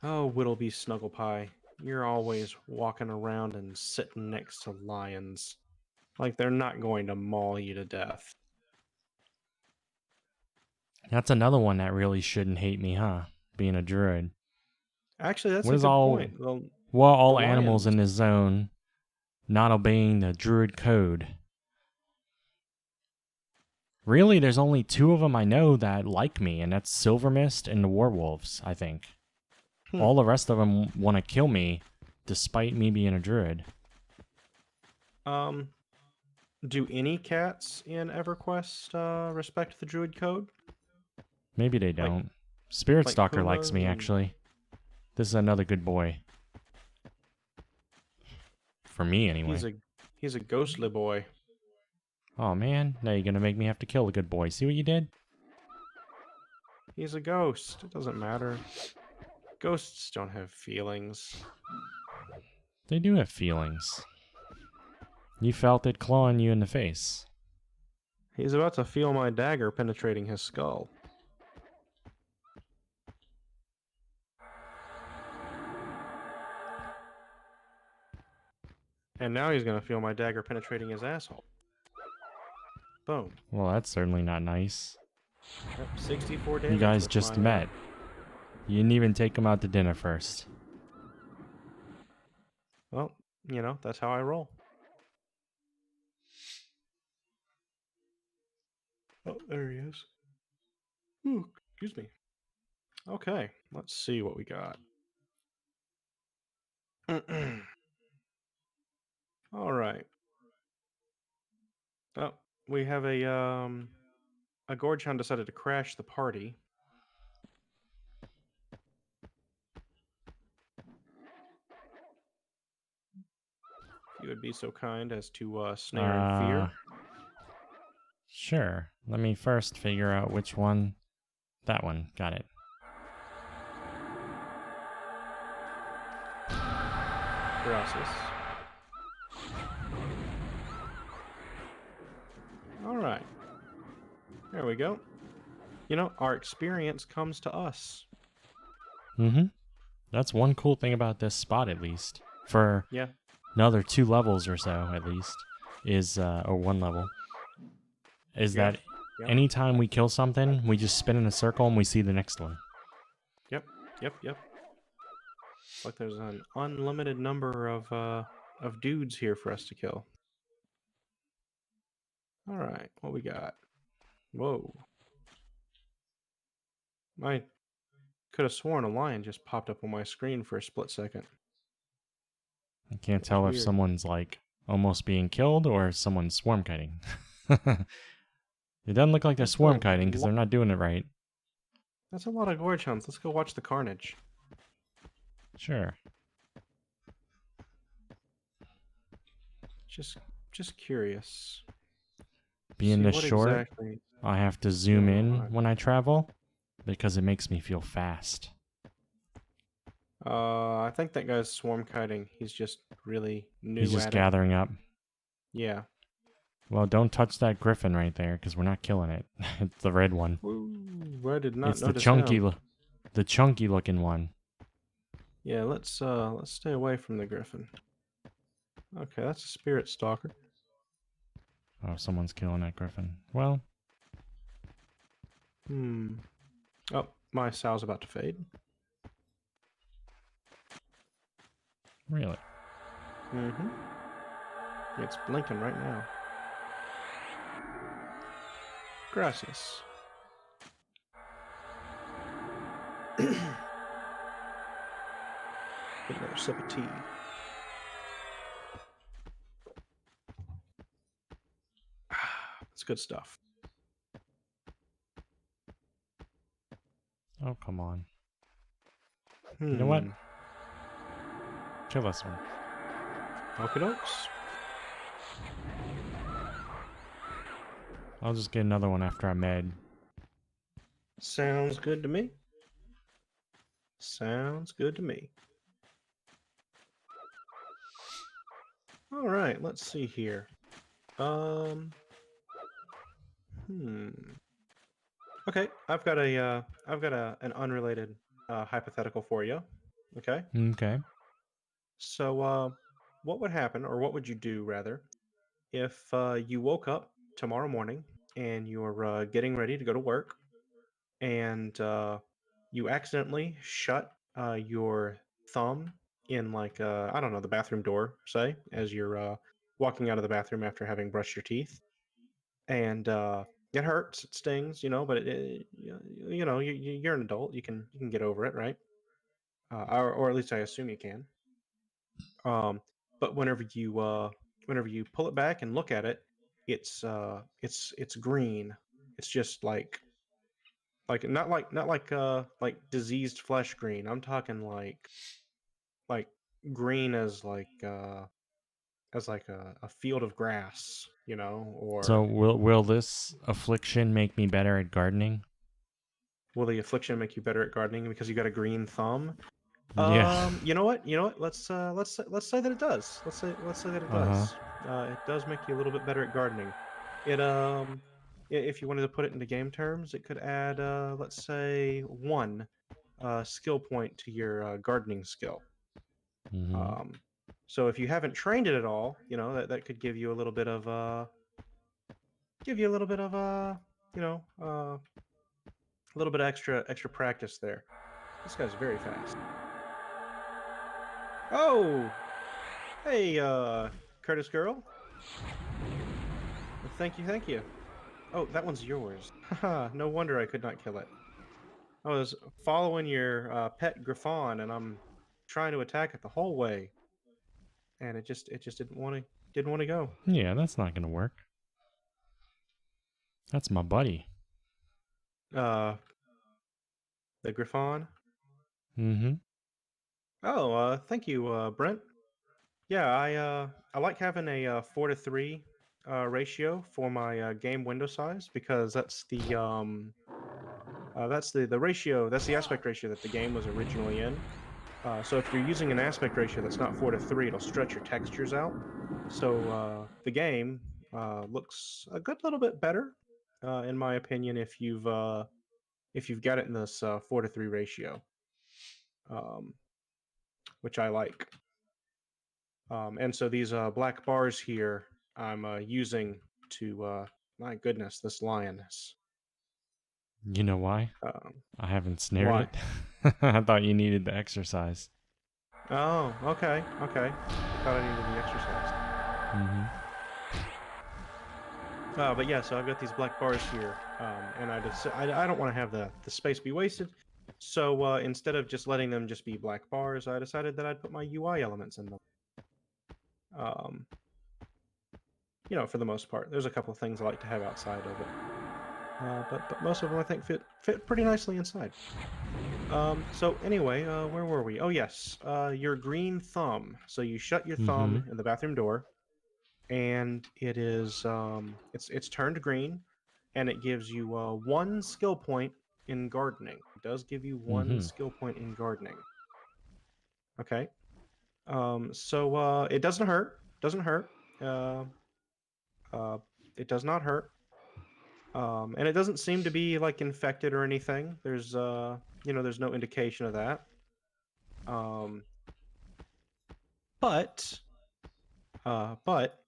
Oh, Whittleby Snugglepie, you're always walking around and sitting next to lions. Like they're not going to maul you to death. That's another one that really shouldn't hate me, huh? Being a druid. Actually, that's What a is good all point. Well, what are the all animals lions. in this zone not obeying the druid code? Really, there's only 2 of them I know that like me, and that's Silvermist and the Werewolves, I think. Hmm. All the rest of them want to kill me, despite me being a druid. Um, do any cats in EverQuest respect the Druid code? Maybe they Like don't. Spirit like Stalker likes pumas me, and actually. This is another good boy. For me, anyway. He's a ghostly boy. Oh, man. Now you're going to make me have to kill a good boy. See what you did? He's a ghost. It doesn't matter. Ghosts don't have feelings. They do have feelings. You felt it clawing you in the face. He's about to feel my dagger penetrating his skull. And now he's going to feel my dagger penetrating his asshole. Boom. Well, that's certainly not nice. Yep, 64 damage. You guys with just my, met. You didn't even take him out to dinner first. Well, you know, that's how I roll. Oh, there he is. Ooh, excuse me. Okay, let's see what we got. All right. Oh, we have a Gorge Hound decided to crash the party. If you would be so kind as to snare and fear. Sure. Let me first figure out which one. That one. Got it. Gracias. All right. There we go. You know, our experience comes to us. Mm-hmm. That's one cool thing about this spot, at least. For Yeah. another 2 levels or so, at least, is, or 1 level, is Yeah. that Yeah. anytime we kill something, we just spin in a circle and we see the next one. Yep. Like there's an unlimited number of dudes here for us to kill. All right, what we got? Whoa. I could have sworn a lion just popped up on my screen for a split second. I can't It was tell if weird. someone's, like, almost being killed or someone's swarm kiting. It doesn't look like they're That's swarm kiting because they're not doing it right. That's a lot of Gorge Hounds. Let's go watch the carnage. Sure. Just curious. Being See this what short, exactly I have to zoom going in on. when I travel because it makes me feel fast. I think that guy's swarm kiting. He's just really new He's just at it. gathering up. Yeah. Well, don't touch that griffin right there because we're not killing it. It's the red one. Ooh, I did not It's the notice chunky, him. the chunky looking one. Yeah, let's stay away from the griffin. Okay, that's a spirit stalker. Oh, someone's killing that griffin. Well, Oh, my sow's about to fade. really. It's blinking right now. Gracias. Get another sip of tea. That's good stuff. Oh, come on. You know what? Kill this one. Okie dokes. I'll just get another one after I'm mad. Sounds good to me. Sounds good to me. All right, let's see here. Okay, I've got an unrelated hypothetical for you. Okay. Okay. So, what would happen, or what would you do rather, if you woke up tomorrow morning and you're getting ready to go to work, and you accidentally shut your thumb in, like, I don't know, the bathroom door, say, as you're walking out of the bathroom after having brushed your teeth, and it hurts, it stings, but you're an adult, you can get over it, right? Or at least I assume you can. Um, but whenever you pull it back and look at it, it's green. It's just like not like diseased flesh green. I'm talking like green as like as like a field of grass, you know, So or will this affliction make me better at gardening? will the affliction make you better at gardening because you got a green thumb? Yeah. You know what? You know what? Let's say that it does. Let's say that it Uh-huh. does. It does make you a little bit better at gardening. It if you wanted to put it into game terms, it could add let's say one skill point to your gardening skill. Mm-hmm. Um, so if you haven't trained it at all, you know that could give you a little bit of you know a little bit extra practice there. This guy's very fast. Oh, hey, Curtis girl. Thank you, thank you. Oh, that one's yours. Haha, no wonder I could not kill it. I was following your pet Griffon, and I'm trying to attack it the whole way, and it just didn't want to go. Yeah, that's not gonna work. That's my buddy. Uh, the Griffon. Mm-hmm. Oh, thank you, Brent. Yeah, I like having a 4 to 3 ratio for my game window size because that's the ratio, that's the aspect ratio that the game was originally in. So if you're using an aspect ratio that's not 4 to 3, it'll stretch your textures out. So the game looks a good little bit better, in my opinion, if you've got it in this 4 to 3 ratio, um, which I like. And so these black bars here, I'm using to my goodness, this lioness. You know why? Um, I haven't snared why? it. I thought you needed the exercise. Oh, okay, okay. I thought I needed the exercise. Mm-hmm. But yeah, so I've got these black bars here, and I don't want to have the space be wasted. So instead of just letting them just be black bars, I decided that I'd put my UI elements in them. Um, you know, for the most part, there's a couple of things I like to have outside of it, but most of them I think fit pretty nicely inside. So anyway, where were we? Oh yes, your green thumb. So you shut your Mm-hmm. thumb in the bathroom door, and it's turned green, and it gives you one skill point in gardening. It does give you one Mm-hmm. skill point in gardening. Okay. So it doesn't hurt. Doesn't hurt. Uh, uh, it does not hurt. And it doesn't seem to be like infected or anything. There's there's no indication of that. Um, but but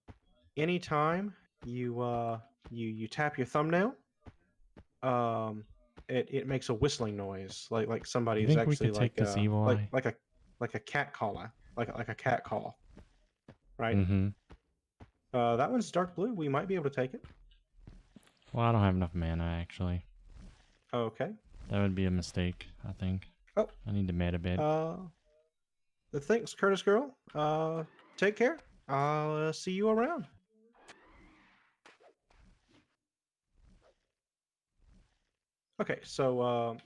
anytime you tap your thumbnail, um, it makes a whistling noise, like You somebody's think we actually could take this evil eye? like a cat caller, like a cat call, right? Mm-hmm. That one's dark blue. We might be able to take it. Well, I don't have enough mana, actually. Okay. That would be a mistake, I think. Oh, I need to meta bit. thanks, Curtis girl. Take care. I'll see you around. Okay, so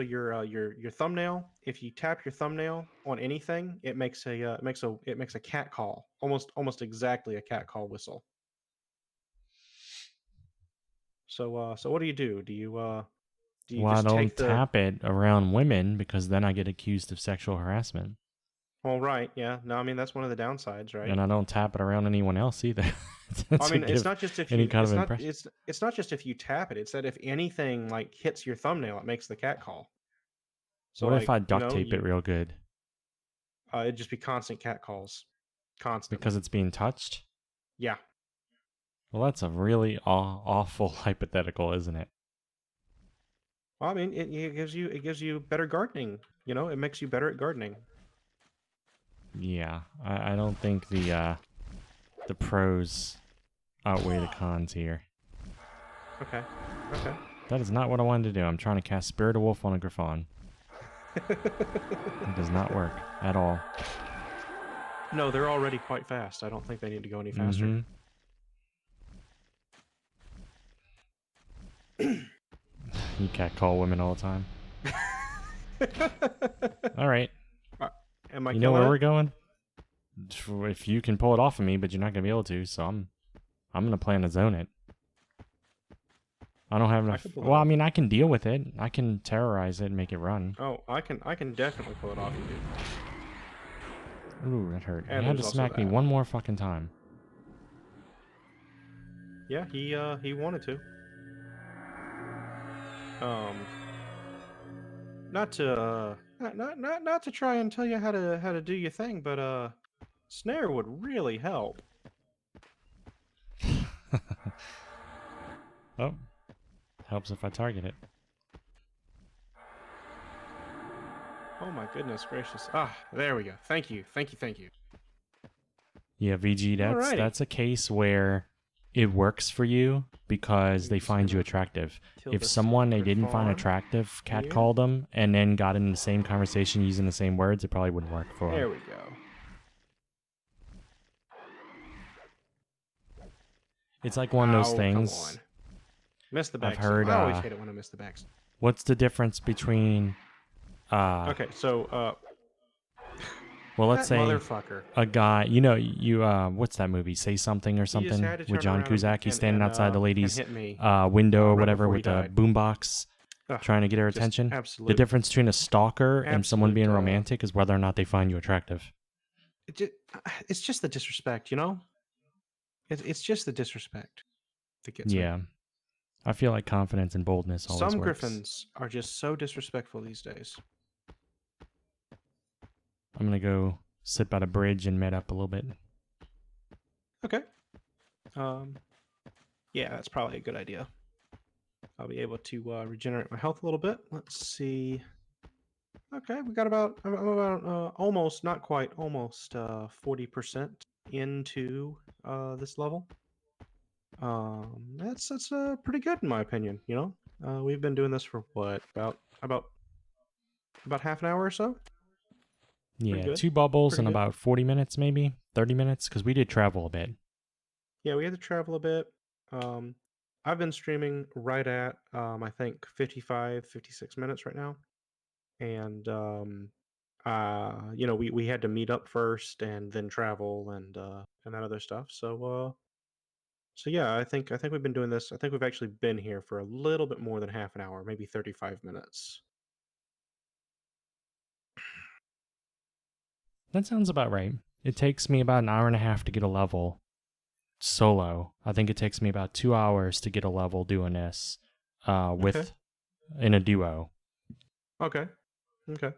your thumbnail. If you tap your thumbnail on anything, it makes a cat call, almost exactly a cat call whistle. So what do you do? Do you Well, I just don't take the? tap it around women because then I get accused of sexual harassment. Well, right, yeah. No, I mean that's one of the downsides, right? And I don't tap it around anyone else either I to mean, it's give not just if any you kind of impression. it's not just if you tap it. It's that if anything like hits your thumbnail, it makes the cat call. So What if like, I duct tape it you real good? it'd just be constant cat calls, Because constantly. it's being touched? Yeah. Well, that's a really awful hypothetical, isn't it? Well, I mean, it gives you better gardening. You know, it makes you better at gardening. Yeah, I don't think the pros outweigh the cons here. Okay. Okay. That is not what I wanted to do. I'm trying to cast Spirit of Wolf on a Griffon. It does not work at all. No, they're already quite fast. I don't think they need to go any faster. Mm-hmm. You catcall women all the time. All right. Am I You know killing where it? we're going? if you can pull it off of me, but you're not gonna be able to, so I'm gonna plan to zone it. I don't have I enough. can pull it Well, I off. mean, I can deal with it. I can terrorize it and make it run. Oh, I can definitely pull it off, you dude. Ooh, that hurt. And He had to there's also smack me that. one more fucking time. Yeah, he wanted to. Not to not to try and tell you how to do your thing, but snare would really help. Oh, helps if I target it. Oh my goodness gracious! Ah, there we go. Thank you. Yeah, VG, Alrighty. that's a case where it works for you because they Just find you gonna attractive. tilt If this someone they bit didn't find far attractive here. catcalled them and then got in the same conversation using the same words, it probably wouldn't work for There them. we go. It's like one of those Oh, come things. on. Miss the I've backseat. heard. I always hate it when I miss the backseat. What's the difference between? Okay, so Well, let's that say motherfucker. a guy. You what's that movie? Say Something or He just something had to with turn John around Cusack. He's standing outside the and lady's hit me window or right whatever before he with a died. boombox, Ugh, trying to get her just attention. The absolute. difference between a stalker and someone being Absolute, romantic is whether or not they find you attractive. It's just the disrespect, you know. It's just the disrespect that gets me. Yeah, I feel like confidence and boldness always Some works. griffins are just so disrespectful these days. I'm gonna go sit by the bridge and med up a little bit. Okay. Yeah, that's probably a good idea. I'll be able to regenerate my health a little bit. Let's see. Okay, we got I'm about almost, not quite, almost 40% into this level. That's pretty good in my opinion. You know, we've been doing this for what, about half an hour or so. Pretty Yeah, good. 2 bubbles Pretty in good. about 40 minutes, maybe 30 minutes, because we did travel a bit. Yeah, we had to travel a bit. I've been streaming right at I think 55, 56 minutes right now, and you know, we had to meet up first and then travel and that other stuff. So yeah, I think we've been doing this. I think we've actually been here for a little bit more than half an hour, maybe 35 minutes. That sounds about right. It takes me about an hour and a half to get a level solo. I think it takes me about 2 hours to get a level doing this Okay. in a duo. Okay. Okay.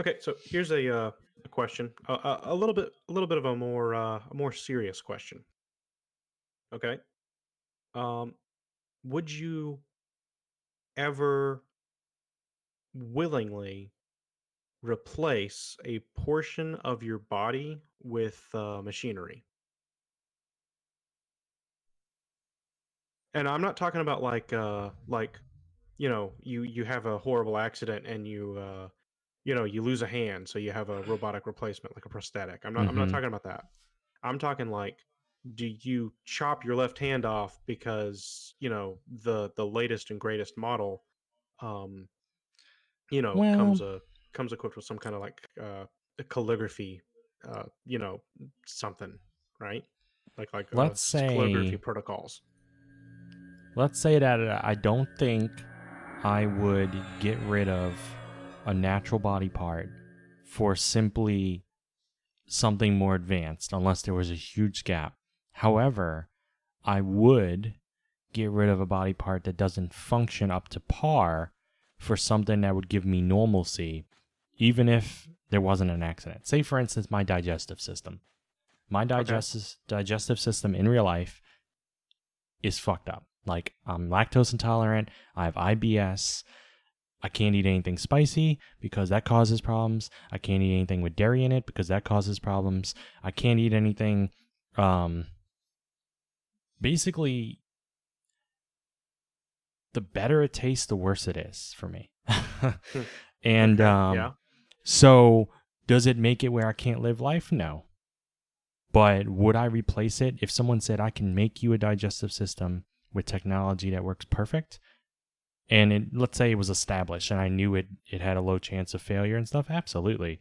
Okay. So here's a question, a little bit of a more serious question. Okay. Um, would you ever willingly replace a portion of your body with machinery? And I'm not talking about like you know, you have a horrible accident and you know, you lose a hand, so you have a robotic replacement like a prosthetic. I'm not Mm-hmm. talking about that. I'm talking like, do you chop your left hand off because, you know, the latest and greatest model um you know, Well, comes equipped with some kind of like a calligraphy you know, something, right? Like let's calligraphy say protocols. that I don't think I would get rid of a natural body part for simply something more advanced unless there was a huge gap. However, I would get rid of a body part that doesn't function up to par for something that would give me normalcy, even if there wasn't an accident. Say, for instance, my digestive system. My Okay. digestive system in real life is fucked up. Like, I'm lactose intolerant, I have IBS, I can't eat anything spicy because that causes problems. I can't eat anything with dairy in it because that causes problems. I can't eat anything. Basically, the better it tastes, the worse it is for me. Hmm. And Okay. Yeah. so, does it make it where I can't live life? No. But would I replace it if someone said I can make you a digestive system with technology that works perfect? and let's say it was established and I knew it had a low chance of failure and stuff, absolutely.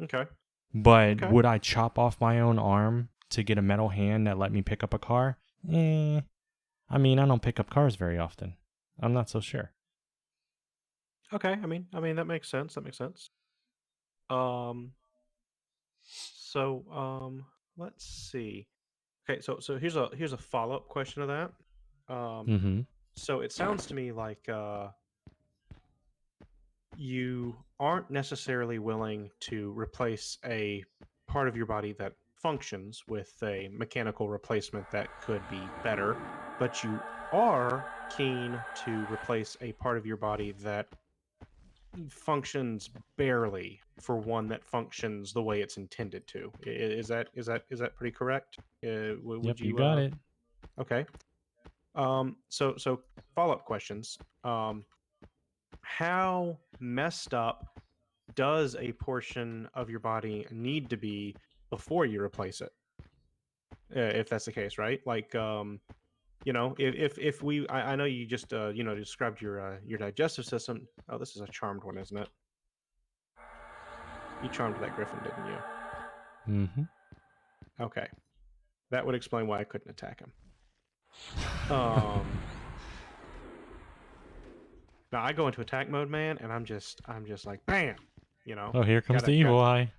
Okay. But Okay. would I chop off my own arm to get a metal hand that let me pick up a car? I mean, I don't pick up cars very often. I'm not so sure. Okay. That makes sense. That makes sense. Um. Let's see. Okay. So here's a follow up question to that. Mm-hmm. So it sounds to me like you aren't necessarily willing to replace a part of your body that functions with a mechanical replacement that could be better, but you are keen to replace a part of your body that functions barely for one that functions the way it's intended to. Is that pretty correct? Would Yep, you you got it. okay. So follow up questions. How messed up does a portion of your body need to be before you replace it? If that's the case, right? Like, if we, I know you just described your digestive system. Oh, this is a charmed one, isn't it? You charmed that griffin, didn't you? Mm-hmm. Okay, that would explain why I couldn't attack him. Um, Now I go into attack mode, man, and I'm just like, bam, Oh, here comes the got. evil eye.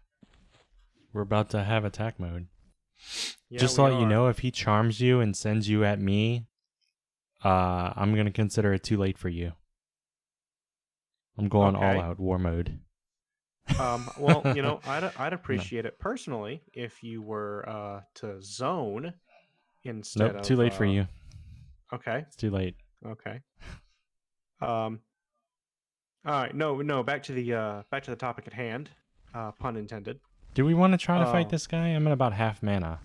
We're about to have attack mode. Yeah, Just to we let you are. know, if he charms you and sends you at me, I'm gonna consider it too late for you. I'm going all Okay. out war mode. Well, I'd No. appreciate it personally if you were to zone instead Nope, too of late for you. okay, It's too late. okay. Um, all right, no, back to the topic at hand. Pun intended. Do we want to try to fight Uh, this guy? I'm at about half mana.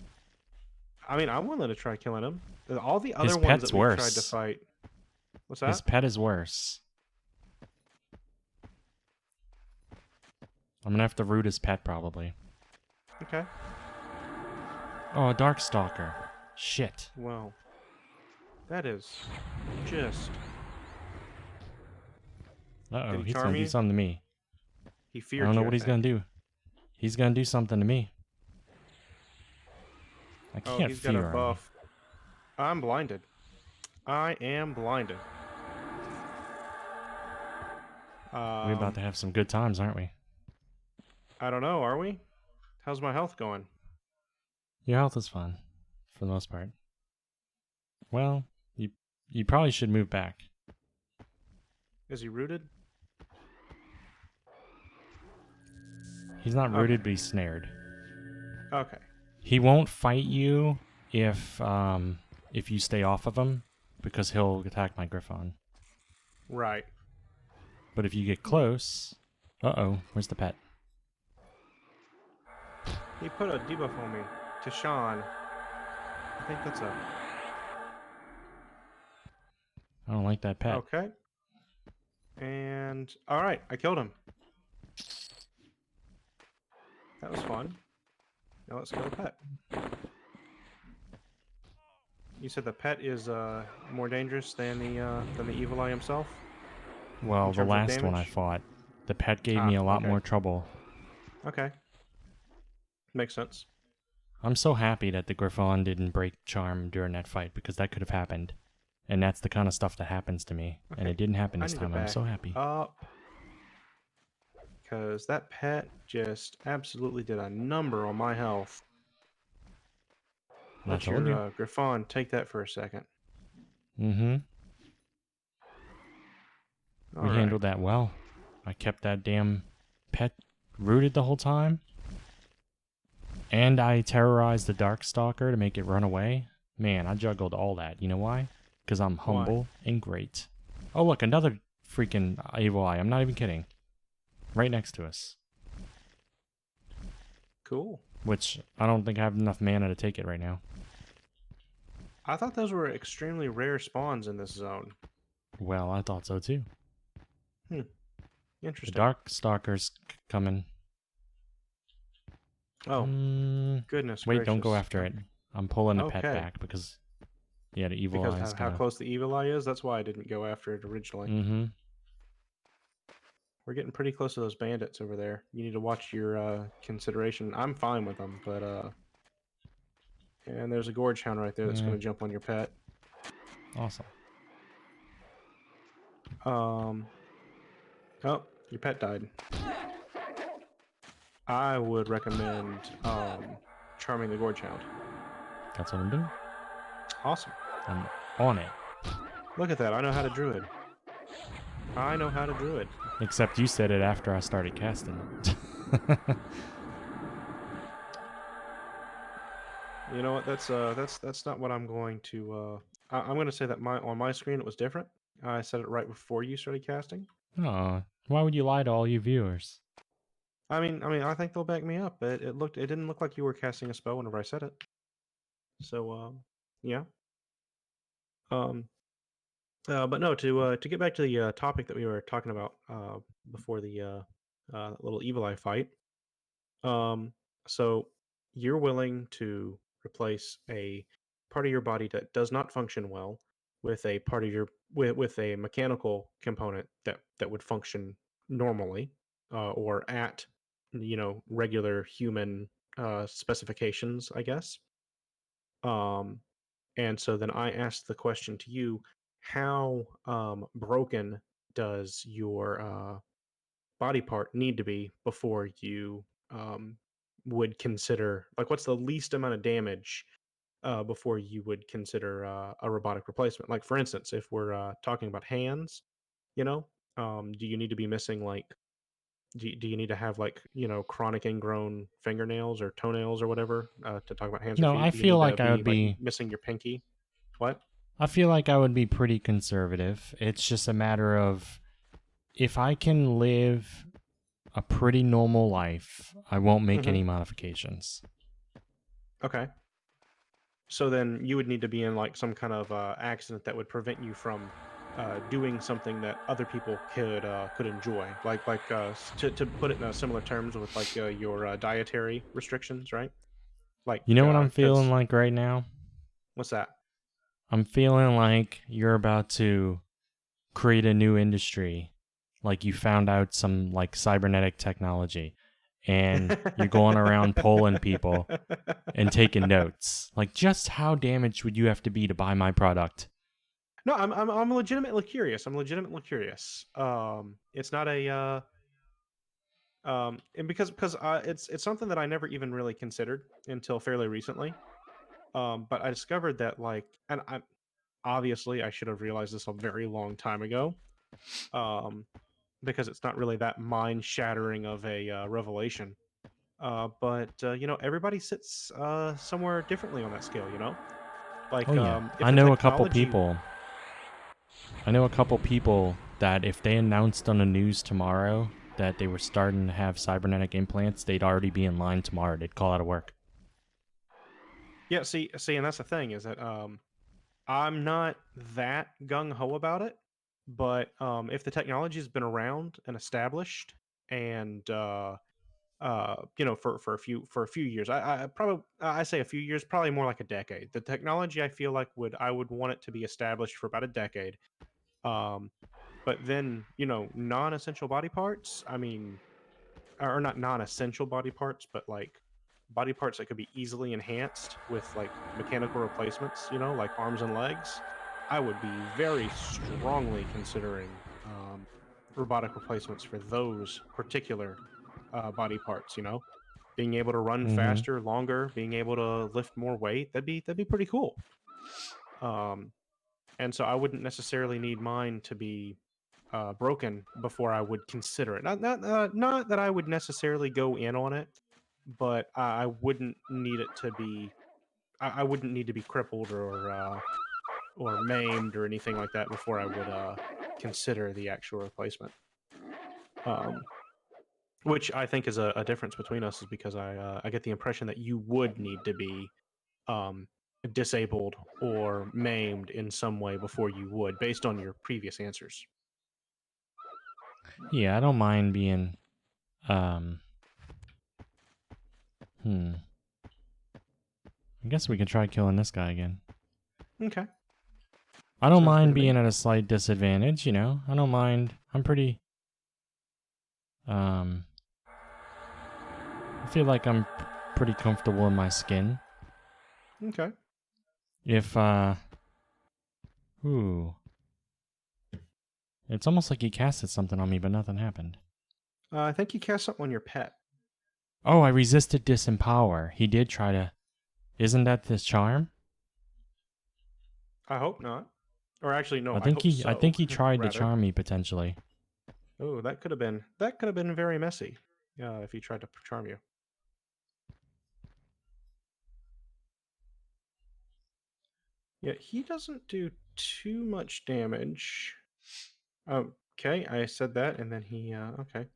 I'm willing to try killing him. All the His other ones that pet's we've tried to worse. fight. What's His that? pet is worse. I'm gonna have to root his pet probably. Okay. Oh, a Darkstalker. Shit. Well, that is just. Did Uh-oh, he he's charm gonna do you? something to me. He I don't feared know you, I what he's gonna think. do. He's gonna do something to me. I Oh, can't he's got a fear army. buff. I'm blinded. I am blinded. We're about Um, to have some good times, aren't we? I don't know. Are we? How's my health going? Your health is fine, for the most part. Well, you probably should move back. Is he rooted? He's not Okay. rooted, but he's snared. Okay. He won't fight you if you stay off of him, because he'll attack my Griffon. Right. But if you get close, where's the pet? He put a debuff on me to Sean. I think that's a. I don't like that pet. Okay. And all right, I killed him. That was fun. Now let's kill the pet. You said the pet is more dangerous than the evil eye himself in Well, the terms of last one I damage. fought, the pet gave me a lot Okay. more trouble. Okay. Makes sense. I'm so happy that the Griffon didn't break charm during that fight, because that could have happened. And that's the kind of stuff that happens to me. Okay. And it didn't happen I this need to time. I'm back so happy. up because that pet just absolutely did a number on my health. I Let told you. your Griffon take that for a second. Mm-hmm. All We right. handled that well. I kept that damn pet rooted the whole time. And I terrorized the Darkstalker to make it run away. Man, I juggled all that. You know why? Because I'm Why? humble and great. Oh, look, another freaking evil eye. I'm not even kidding. Right next to us. Cool. Which I don't think I have enough mana to take it right now. I thought those were extremely rare spawns in this zone. Well, I thought so too. The Interesting. Darkstalker's coming. Oh, goodness Wait, gracious. don't go after it. I'm pulling the pet Okay. back because Yeah, the evil because eye's of how gonna. close the evil eye is. That's why I didn't go after it originally. Mm-hmm. We're getting pretty close to those bandits over there. You need to watch your consideration. I'm fine with them, but and there's a gorge hound right there that's Yeah. going to jump on your pet. Awesome. Oh, your pet died. I would recommend charming the gorge hound. That's what I'm doing. Awesome. I'm on it. Look at that. I know how to druid. I know how to druid. Except you said it after I started casting. You know what? That's not what I'm going to. I'm going to say that on my screen it was different. I said it right before you started casting. Oh, why would you lie to all you viewers? I think they'll back me up. It didn't look like you were casting a spell whenever I said it. So yeah. Um, but no, to get back to the topic that we were talking about before the little evil eye fight. Um, so you're willing to replace a part of your body that does not function well with a part of your with a mechanical component that would function normally or at regular human specifications, I guess. Um, and so then I asked the question to you: how broken does your body part need to be before you um, would consider, like, what's the least amount of damage before you would consider a robotic replacement? Like, for instance, if we're talking about hands, you know, do you need to be missing like do you need to have like chronic ingrown fingernails or toenails or whatever to talk about hands or No, I feet? Do you feel need to like I be would like be. missing your pinky? What? I feel like I would be pretty conservative. It's just a matter of if I can live a pretty normal life, I won't make Mm-hmm. any modifications. Okay. So then you would need to be in like some kind of accident that would prevent you from doing something that other people could enjoy, to put it in similar terms with like your dietary restrictions, right? Like, You know what I'm feeling because like right now? what's that? I'm feeling like you're about to create a new industry. Like you found out some like cybernetic technology and you're going around polling people and taking notes. Like just how damaged would you have to be to buy my product? No, I'm legitimately curious. I'm legitimately curious. It's not a and because it's something that I never even really considered until fairly recently. But I discovered that like, and I obviously I should have realized this a very long time ago. Um, because it's not really that mind shattering of a revelation. But everybody sits somewhere differently on that scale. Oh Like yeah. if the technology. I know a couple people that if they announced on the news tomorrow that they were starting to have cybernetic implants, they'd already be in line tomorrow. They'd call out of work. Yeah, see, and that's the thing is that I'm not that gung ho about it, but if the technology has been around and established, and for a few years, I probably I say a few years, probably more like a decade. The technology I feel like I would want it to be established for about a decade. Um, but then non-essential body parts. I mean, or not non-essential body parts, but like body parts that could be easily enhanced with like mechanical replacements, like arms and legs. I would be very strongly considering robotic replacements for those particular body parts. Being able to run Mm-hmm. faster, longer, being able to lift more weight, that'd be pretty cool. Um, and so I wouldn't necessarily need mine to be broken before I would consider it. Not that I would necessarily go in on it, but I wouldn't need it to be. I wouldn't need to be crippled or maimed or anything like that before I would consider the actual replacement. Um, which I think is a difference between us, is because I get the impression that you would need to be um, disabled or maimed in some way before you would, based on your previous answers. Yeah, I don't mind being um hmm. I guess we could try killing this guy again. Okay. I don't Sounds good mind to me. being at a slight disadvantage, you know. I don't mind. I'm pretty I feel like I'm pretty comfortable in my skin. Okay. If ooh, it's almost like he casted something on me, but nothing happened. I think you cast something on your pet. Oh, I resisted disempower. He did try to. Isn't that this charm? I hope not. Or actually, no, I I think hope he. I so. think he tried to Rather. charm me potentially. Oh, that could have been very messy. If he tried to charm you. Yeah, he doesn't do too much damage. Okay, I said that, and then he. Okay.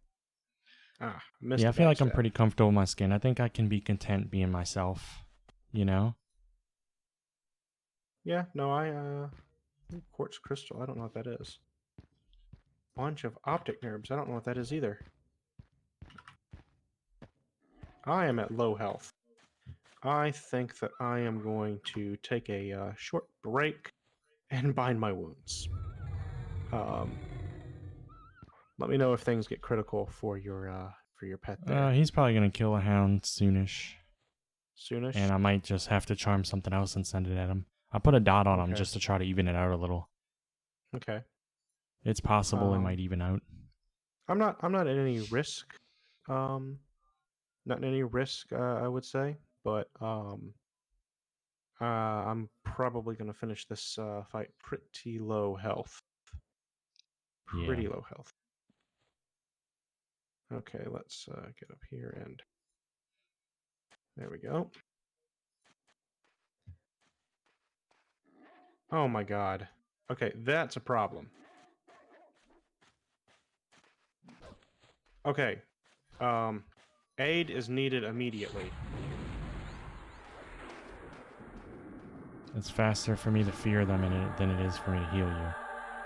Missed Yeah, I the feel like I'm backstab. pretty comfortable in my skin. I think I can be content being myself. You know. Yeah, no, quartz crystal. I don't know what that is. Bunch of optic nerves. I don't know what that is either. I am at low health. I think that I am going to take a short break and bind my wounds. Um, let me know if things get critical for your pet there. He's probably gonna kill a hound soonish, Soonish. and I might just have to charm something else and send it at him. I put a dot on him Okay. just to try to even it out a little. Okay. It's possible it Um, might even out. I'm not at any risk. Um, not at any risk. I would say, but I'm probably going to finish this fight pretty low health. Yeah. Pretty low health. Okay, let's get up here and there we go. Oh my god. Okay, that's a problem. Okay. Um, aid is needed immediately. It's faster for me to fear them than it is for me to heal you.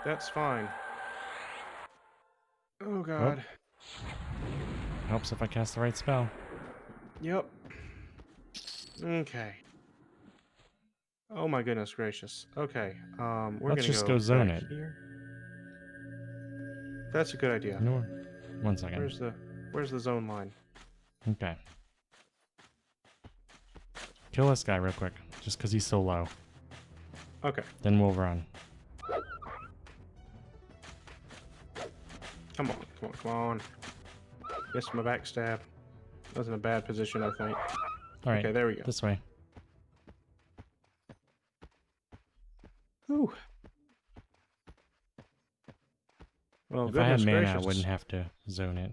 That's fine. Oh Oh, god. helps if I cast the right spell. Yep. Okay. Oh my goodness gracious. Okay. We're Let's gonna just go go zone back it. here. That's a good idea. You know what? 1 second. Where's the zone line? Okay. Kill this guy real quick, just because he's so low. Okay. Then we'll run. Come on, come on, come on. Missed my backstab. I was in a bad position, I think. All right. Okay, there we go. This way. Whew. Well, If I had goodness mana, I gracious. wouldn't have to zone it.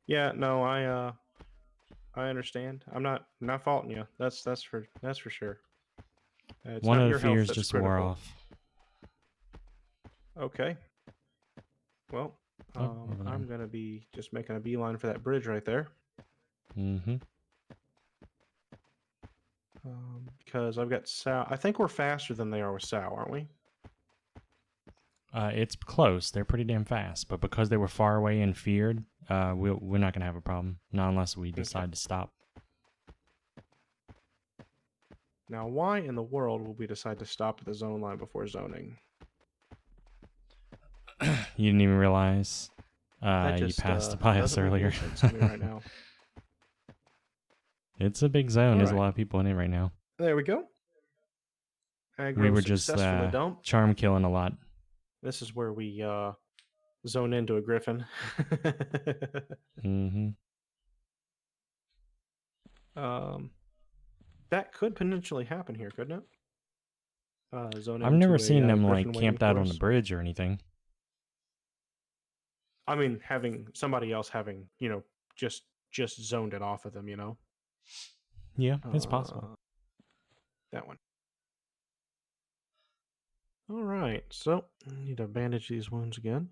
Yeah, no, I understand. I'm not faulting you. That's for sure. It's One not of the your health fears that's just wore critical. off. Okay. Well, Oh, over there. I'm gonna be just making a beeline for that bridge right there. Mm-hmm. Because I've got Sow. I think we're faster than they are with Sow, aren't we? It's close. They're pretty damn fast, but because they were far away and feared, we're not gonna have a problem. Not unless we decide to stop. Now, why in the world will we decide to stop at the zone line before zoning? You didn't even realize That you just passed by us doesn't make earlier. any sense to me right now. It's a big zone. All There's a right, lot of people in it right now. there we go. We Aggro were just successfully dumped. charm killing a lot. This is where we zone into a griffin. Mm-hmm. That could potentially happen here, couldn't it? Zone I've into never a seen them griffin like waiting camped out for on the us. bridge or anything. I mean, having somebody else having just zoned it off of them. Yeah, it's possible. That one. All right, so I need to bandage these wounds again.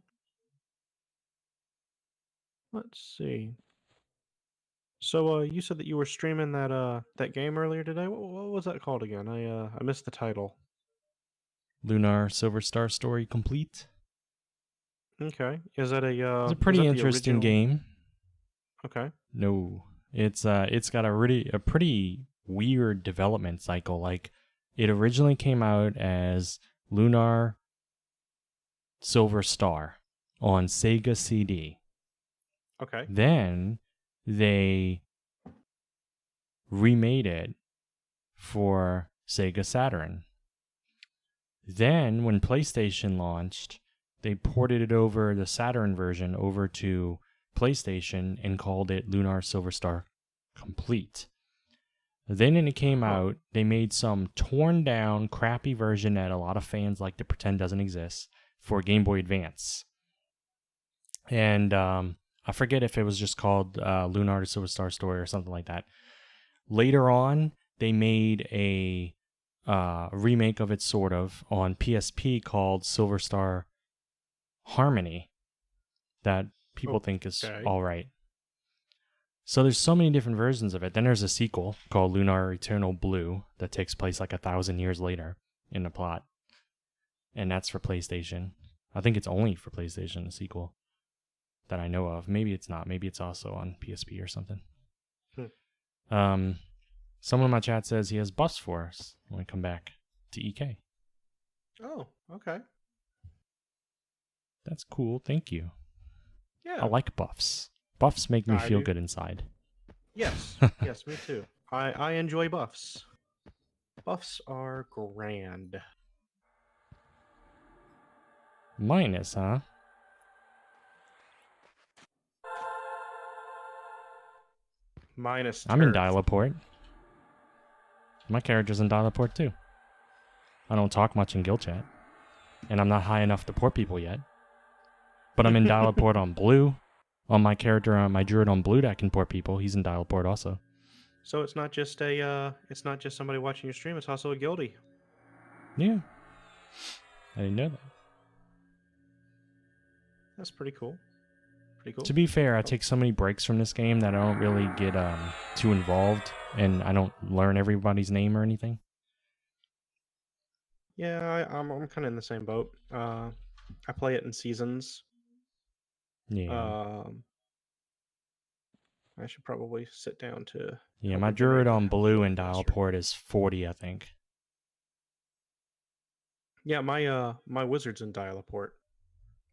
Let's see. So, you said that you were streaming that game earlier today. What was that called again? I missed the title. Lunar Silver Star story complete. Okay, is that It's a is pretty that the interesting original? game. Okay. No, it's got a pretty weird development cycle. Like, it originally came out as Lunar Silver Star on Sega CD. Okay. Then they remade it for Sega Saturn. Then when PlayStation launched, they ported it over, the Saturn version, over to PlayStation and called it Lunar Silver Star Complete. Then when it came out, they made some torn down, crappy version that a lot of fans like to pretend doesn't exist for Game Boy Advance. And I forget if it was just called Lunar Silver Star Story or something like that. Later on, they made a remake of it, sort of, on PSP called Silver Star Harmony that people think is all right. So there's so many different versions of it. Then there's a sequel called Lunar Eternal Blue that takes place like 1,000 years later in the plot. And that's for PlayStation. I think it's only for PlayStation, the sequel that I know of. Maybe it's not. Maybe it's also on PSP or something. Someone in my chat says he has buffs for us when we come back to EK. Oh, okay. That's cool. Thank you. Yeah. I like buffs. Buffs make me feel good inside. Yes. Yes, me too. I enjoy buffs. Buffs are grand. Minus, huh? Minus. I'm in Dial-A-Port. My character's in Dial-A-Port too. I don't talk much in guild chat. And I'm not high enough to port people yet. But I'm in Dial-A-Port on blue. On my character, on my druid on blue that can port people, he's in Dial-A-Port also. So it's not just somebody watching your stream, it's also a guildie. Yeah. I didn't know that. That's pretty cool. Pretty cool. To be fair, I take so many breaks from this game that I don't really get too involved, and I don't learn everybody's name or anything. Yeah, I'm kind of in the same boat. I play it in seasons. Yeah. I should probably sit down to. Yeah, my druid on blue and Dial-A-Port is 40, I think. Yeah, my wizard's in Dial-A-Port.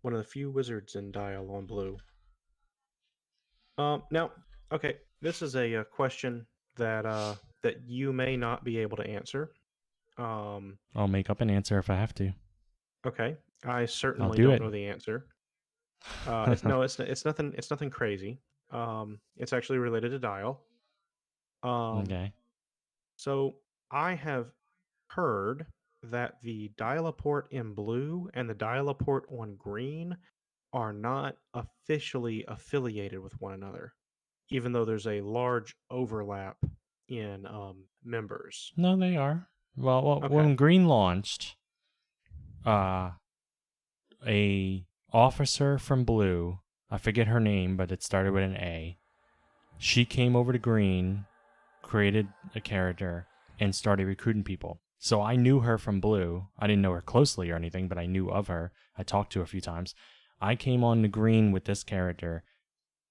One of the few wizards in Dial on blue. Now, okay, this is a question that you may not be able to answer. I'll make up an answer if I have to. Okay, I certainly do don't it. know the answer. It's nothing crazy. It's actually related to Dial. Okay. So I have heard that the Dial-A-Port in blue and the Dial-A-Port on green are not officially affiliated with one another, even though there's a large overlap in members. No, they are. Well, Okay. when green launched, a officer from blue, I forget her name, but it started with an A. She came over to green, created a character, and started recruiting people. So I knew her from blue. I didn't know her closely or anything, but I knew of her. I talked to her a few times. I came on the green with this character,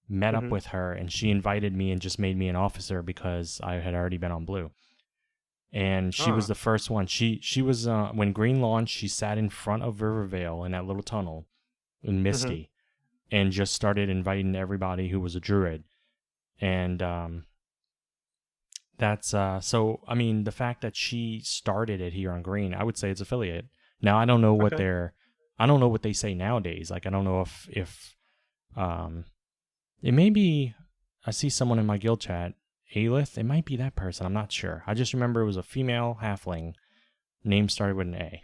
met up with her, and she invited me and just made me an officer because I had already been on blue. And she was the first one. She was when green launched, she sat in front of Rivervale in that little tunnel in Misty and just started inviting everybody who was a druid. And that's so I mean, the fact that she started it here on green, I would say it's affiliate. Now I don't know what I don't know what they say nowadays. Like I don't know if it may be, I see someone in my guild chat, Alith, it might be that person, I'm not sure. I just remember it was a female halfling. Name started with an A.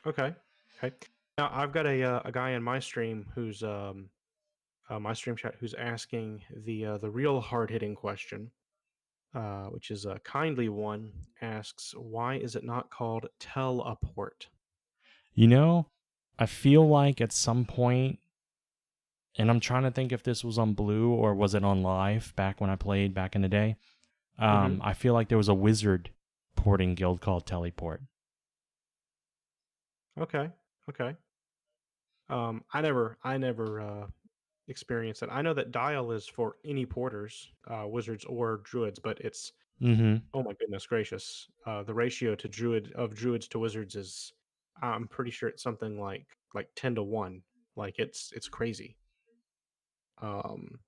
Okay. Now I've got a guy in my stream who's my stream chat who's asking the real hard hitting question, which is a kindly one. Asks, why is it not called teleport? You know, I feel like at some point, and I'm trying to think if this was on Blue or was it on Live back when I played back in the day. I feel like there was a wizard porting guild called Teleport. Okay. I never experienced it. I know that Dial is for any porters, wizards or druids, but it's oh my goodness gracious, the ratio to druids to wizards is I'm pretty sure it's something like 10 to 1. Like it's crazy. Um,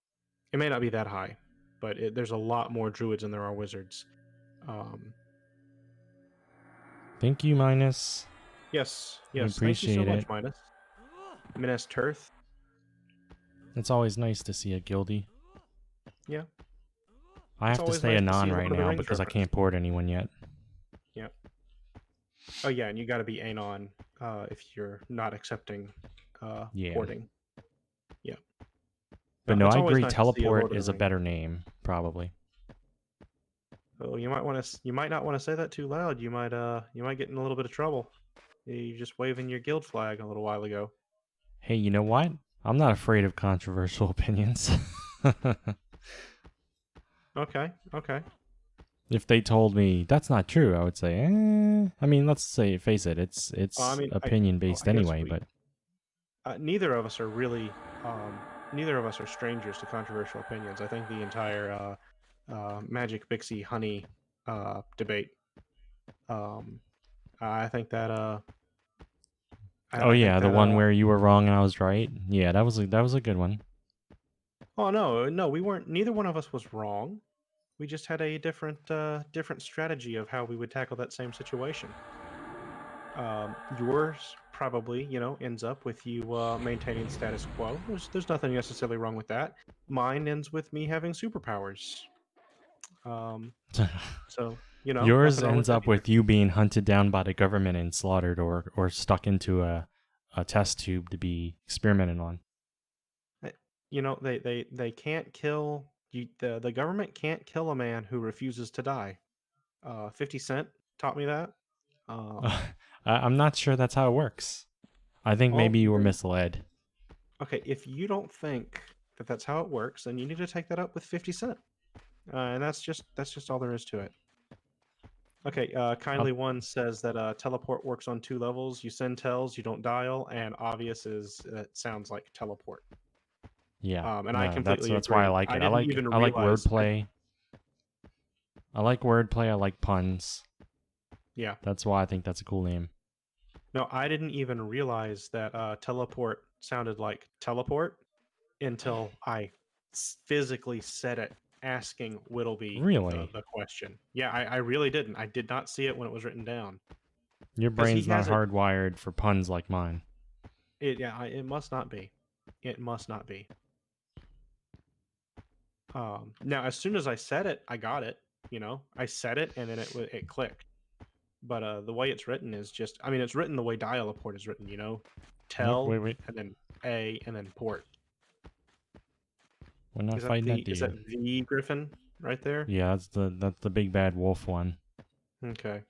it may not be that high, but there's a lot more druids than there are wizards. Um, Thank you, Minus. yes, I yes. Thank you so appreciate much, it. Minas Tirth. It's always nice to see a guildie. Yeah, I it's have to always stay nice a to see non a right Lord of the now Rings because I reference. can't port anyone yet. Yeah. Oh yeah, and you got to be anon if you're not accepting Yeah. porting. Yeah. But No, no, it's I always agree. nice to see a Teleport Lord of the is a Rings. better name, probably. Oh, you might want to. You might not want to say that too loud. You might get in a little bit of trouble. You just waving your guild flag a little while ago. Hey, you know what? I'm not afraid of controversial opinions. Okay. Okay. If they told me that's not true, I would say, eh. I mean, let's say face it, I it's mean, opinion well, based I guess anyway. we. But Neither of us are really. Neither of us are strangers to controversial opinions. I think the entire Magic Pixie Honey debate. Um, I think that oh I think yeah, the that one where you were wrong and I was right. Yeah, that was a good one. oh no, we weren't. Neither one of us was wrong. We just had a different strategy of how we would tackle that same situation. Yours probably, ends up with you maintaining status quo. There's nothing necessarily wrong with that. Mine ends with me having superpowers. Um, so Yours nothing wrong with ends that up either. with you being hunted down by the government and slaughtered, or stuck into a test tube to be experimented on. Eh, they can't kill you. The government can't kill a man who refuses to die. 50 Cent taught me that. Um, I'm not sure that's how it works. I think well, maybe you were then, misled. okay, if you don't think that that's how it works, then you need to take that up with 50 Cent. And that's just all there is to it. Okay, Uh, kindly one says that teleport works on 2 levels. You send tells, you don't dial, and obvious is it sounds like teleport. yeah, And I no, completely that's why I agree. like I it. didn't even I like realize. wordplay. I like wordplay. I like puns. Yeah, That's why I think that's a cool name. no, I didn't even realize that teleport sounded like teleport until I physically said it, asking Whittleby the Really, the question. Yeah, I really didn't. I did not see it when it was written down your because he brain's not has it. hardwired for puns like mine. It must not be. It must not be. Now, as soon as I said it, I got it. I said it and then it clicked. But the way it's written is just. I mean, it's written the way dial-a-port is written. Tell Wait. and then A and then port. We're not Is that fighting that the dude. Griffin right there? Yeah, that's the big bad wolf one. Okay.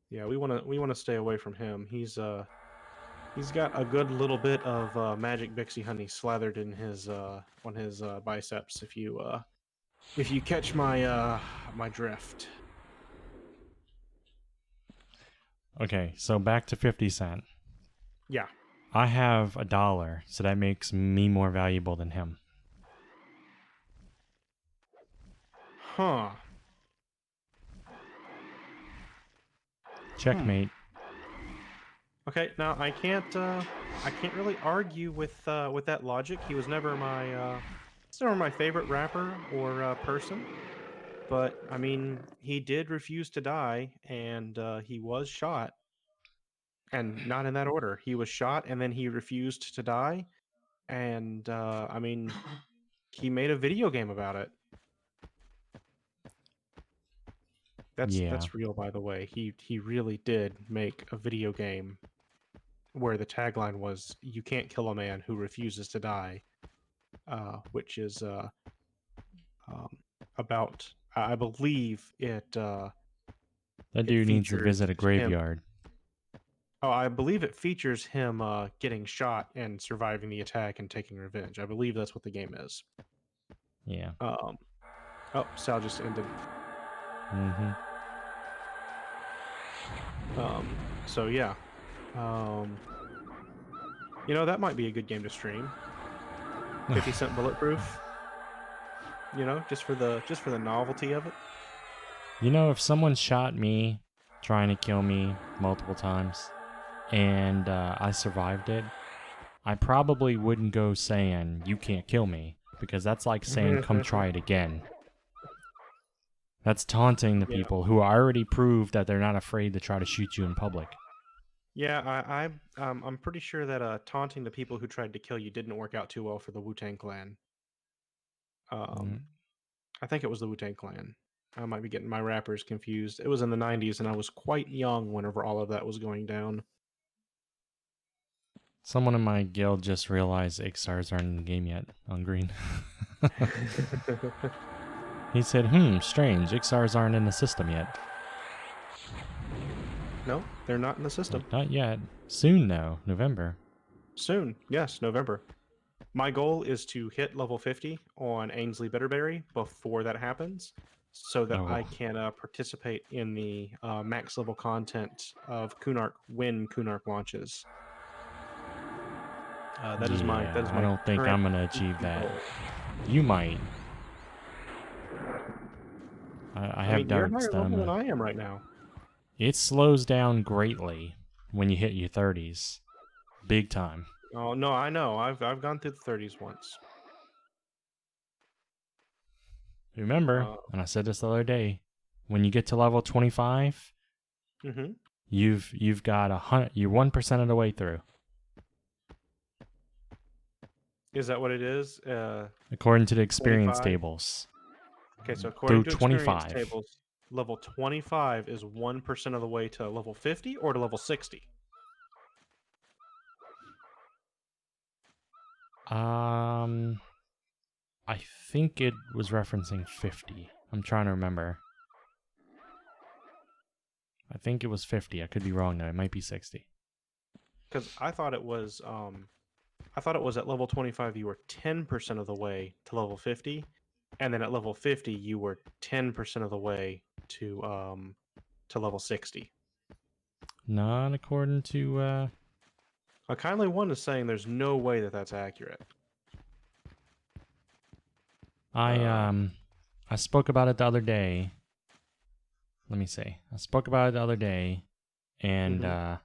Yeah, we wanna stay away from him. He's got a good little bit of magic Bixie honey slathered in his on his biceps. If you catch my drift. Okay, so back to 50 Cent. Yeah. I have $1, so that makes me more valuable than him. Huh. Hmm. Checkmate. Okay. Now I can't really argue with that logic. He's never my favorite rapper or person. But I mean, he did refuse to die, and he was shot, and not in that order. He was shot, and then he refused to die, and I mean, he made a video game about it. That's Yeah. that's real, by the way. He really did make a video game where the tagline was "You can't kill a man who refuses to die," which is um, about. I believe That it dude needs to features visit a him. graveyard. Oh, I believe it features him getting shot and surviving the attack and taking revenge. I believe that's what the game is. Yeah. Um, oh, Sal just ended. Mm-hmm. So yeah, um, that might be a good game to stream. 50 Cent Bulletproof. Just for the novelty of it. You know, if someone shot me trying to kill me multiple times, and I survived it, I probably wouldn't go saying, "You can't kill me," because that's like saying, "Come try it again." That's taunting the Yeah, people who already proved that they're not afraid to try to shoot you in public. yeah. I'm pretty sure that taunting the people who tried to kill you didn't work out too well for the Wu-Tang Clan. Mm. Um, I think it was the Wu-Tang Clan. I might be getting my rappers confused. It was in the '90s, and I was quite young whenever all of that was going down. Someone in my guild just realized Ixars aren't in the game yet on green. He said, strange, Ixars aren't in the system yet. No, they're not in the system. Like, not yet. Soon, though. November. Soon, yes, November. My goal is to hit level 50 on Ainsley Bitterberry before that happens, so that Oh. I can participate in the max level content of Kunark when Kunark launches. That is my I don't think current I'm going to achieve that. goal. You might. I I have mean, you're darts higher that I'm level than going to. I am right now. It slows down greatly when you hit your 30s. Big time. Oh no, I know. I've gone through the 30s once. Remember, Uh, and I said this the other day, when you get to level 25, hmm you've got you're 1% of the way through. Is that what it is? According to the experience 25. tables. Okay, so according Through to experience 25. tables, level 25 is 1% of the way to level 50 or to level 60. Um, I think it was referencing 50. I'm trying to remember. I think it was 50. I could be wrong though. It might be 60. Because I thought it was at level 25 you were 10% of the way to level 50, and then at level 50 you were 10% of the way to level 60. Not according to A Kindly One is saying there's no way that that's accurate. I Uh, um I spoke about it the other day. Let me see. I spoke about it the other day and mhm.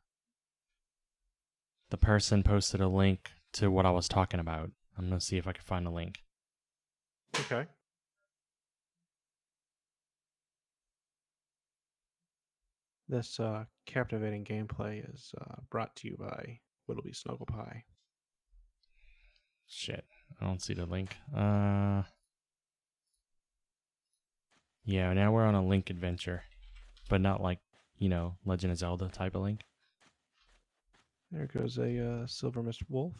the person posted a link to what I was talking about. I'm going to see if I can find the link. Okay. This captivating gameplay is brought to you by Whittleby Snuggle Pie. Shit. I don't see the link. Yeah, now we're on a Link adventure, but not like, Legend of Zelda type of Link. There goes a Silver Mist Wolf.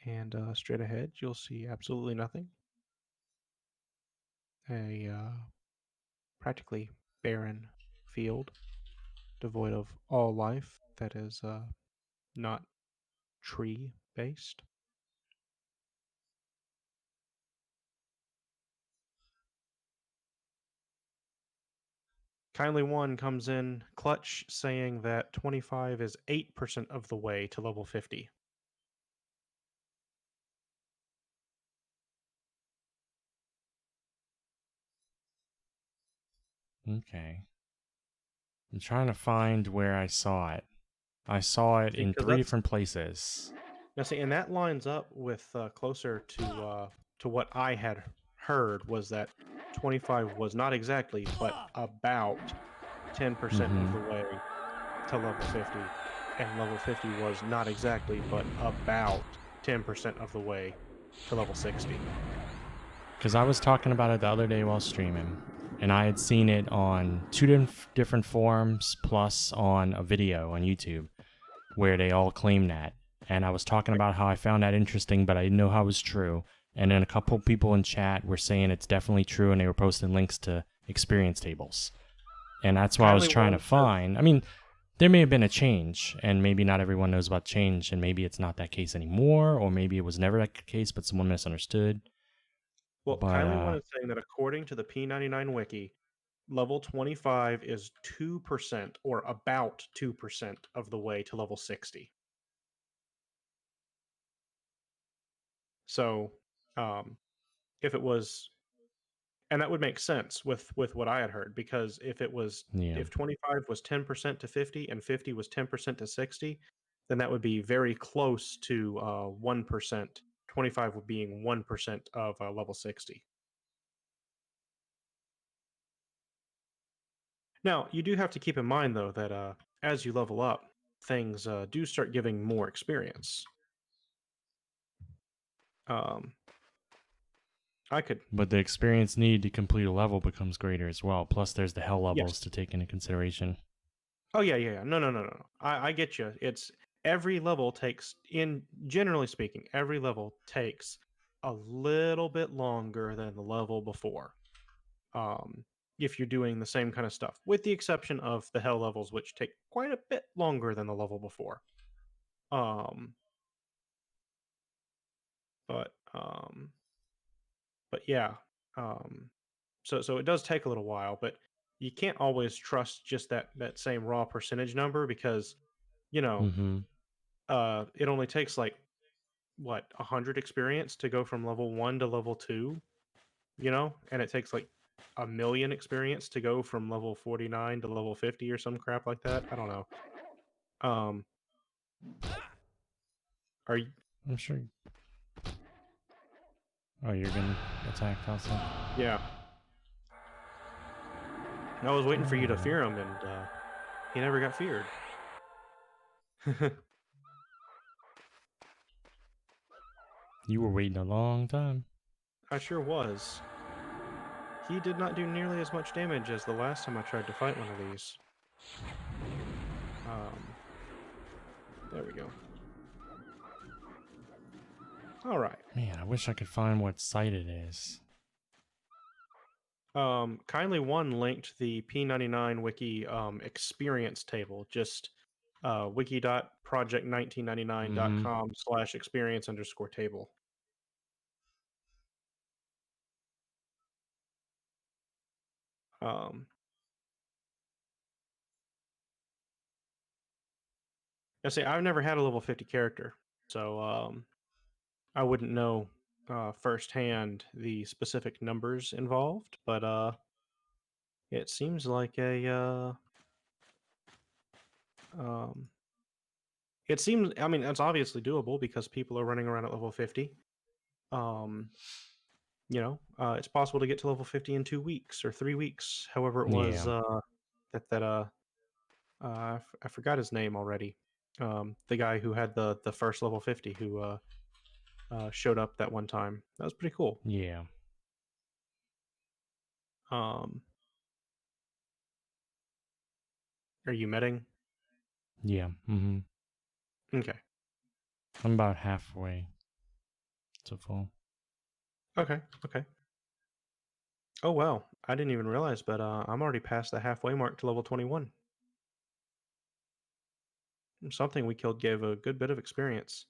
And straight ahead, you'll see absolutely nothing. A practically barren field, devoid of all life that is not tree based. Kindly One comes in clutch saying that 25 is 8% of the way to level 50. Okay. I'm trying to find where I saw it. I saw it See, in because 3 that's different places. now see, and that lines up with closer to what I had heard was that 25 was not exactly, but about 10% of Mm-hmm. the way to level 50, and level 50 was not exactly, but about 10% of the way to level 60. Because I was talking about it the other day while streaming, and I had seen it on 2 different forums plus on a video on YouTube where they all claim that. And I was talking about how I found that interesting, but I didn't know how it was true. And then a couple people in chat were saying it's definitely true, and they were posting links to experience tables. And that's what I was Kindly trying One to says, find. I mean, there may have been a change, and maybe not everyone knows about change, and maybe it's not that case anymore, or maybe it was never that case, but someone misunderstood. well, But Kindly One is saying that according to the P99 wiki, level 25 is 2% or about 2% of the way to level 60. So, um, if it was And that would make sense with what I had heard, because Yeah. if 25 was 10% to 50 and 50 was 10% to 60, then that would be very close to 1%. 25 would being 1% of level 60. Now, you do have to keep in mind though that as you level up, things do start giving more experience. Um, I could, But the experience needed to complete a level becomes greater as well. Plus, there's the hell levels yes. to take into consideration. Oh yeah. No. I get you. It's every level takes, in generally speaking, every level takes a little bit longer than the level before. Um, if you're doing the same kind of stuff, with the exception of the hell levels, which take quite a bit longer than the level before. Um, but um, but yeah. Um, so it does take a little while, but you can't always trust just that same raw percentage number, because you know Mm-hmm. it only takes like what 100 experience to go from level 1 to level 2, and it takes like a million experience to go from level 49 to level 50 or some crap like that. I don't know. um are you I'm sure. Oh, you're getting attacked also. Yeah, I was waiting for you to Oh, fear him, and he never got feared. you were waiting a long time. I sure was. He did not do nearly as much damage as the last time I tried to fight one of these. um there we go. All right. Man, I wish I could find what site it is. Kindly one linked the P99 wiki experience table. Just Mm-hmm. wiki.project1999.com/experience_table. Um, I say I've never had a level 50 character, so I wouldn't know firsthand the specific numbers involved, but it seems like a um, it seems. I mean, it's obviously doable because people are running around at level 50. Um, it's possible to get to level 50 in 2 weeks or 3 weeks, however it was Yeah. that I forgot his name already. The guy who had the first level 50 who showed up that one time. That was pretty cool. Yeah. Um, are you medding? Yeah. Mm-hmm. Okay. I'm about halfway to full. Okay. Oh wow, I didn't even realize, but I'm already past the halfway mark to level 21. Something we killed gave a good bit of experience.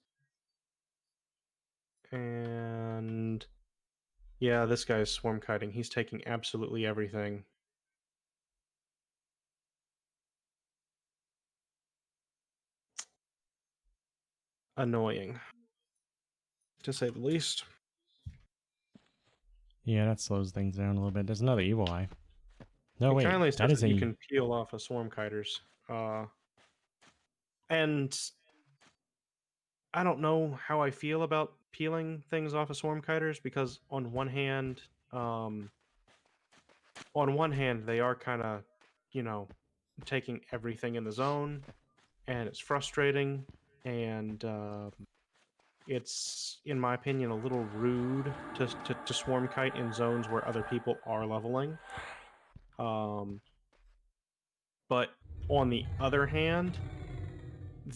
And yeah, this guy's swarm kiting. He's taking absolutely everything. Annoying, to say the least. Yeah, that slows things down a little bit. There's another evil eye. No, It wait. kindly That says is that you a. can peel off a swarm kiters. And I don't know how I feel about peeling things off of swarm kiters, because um, on one hand, they are kind of, you know, taking everything in the zone, and it's frustrating, and it's, in my opinion, a little rude to swarm kite in zones where other people are leveling. Um, but on the other hand,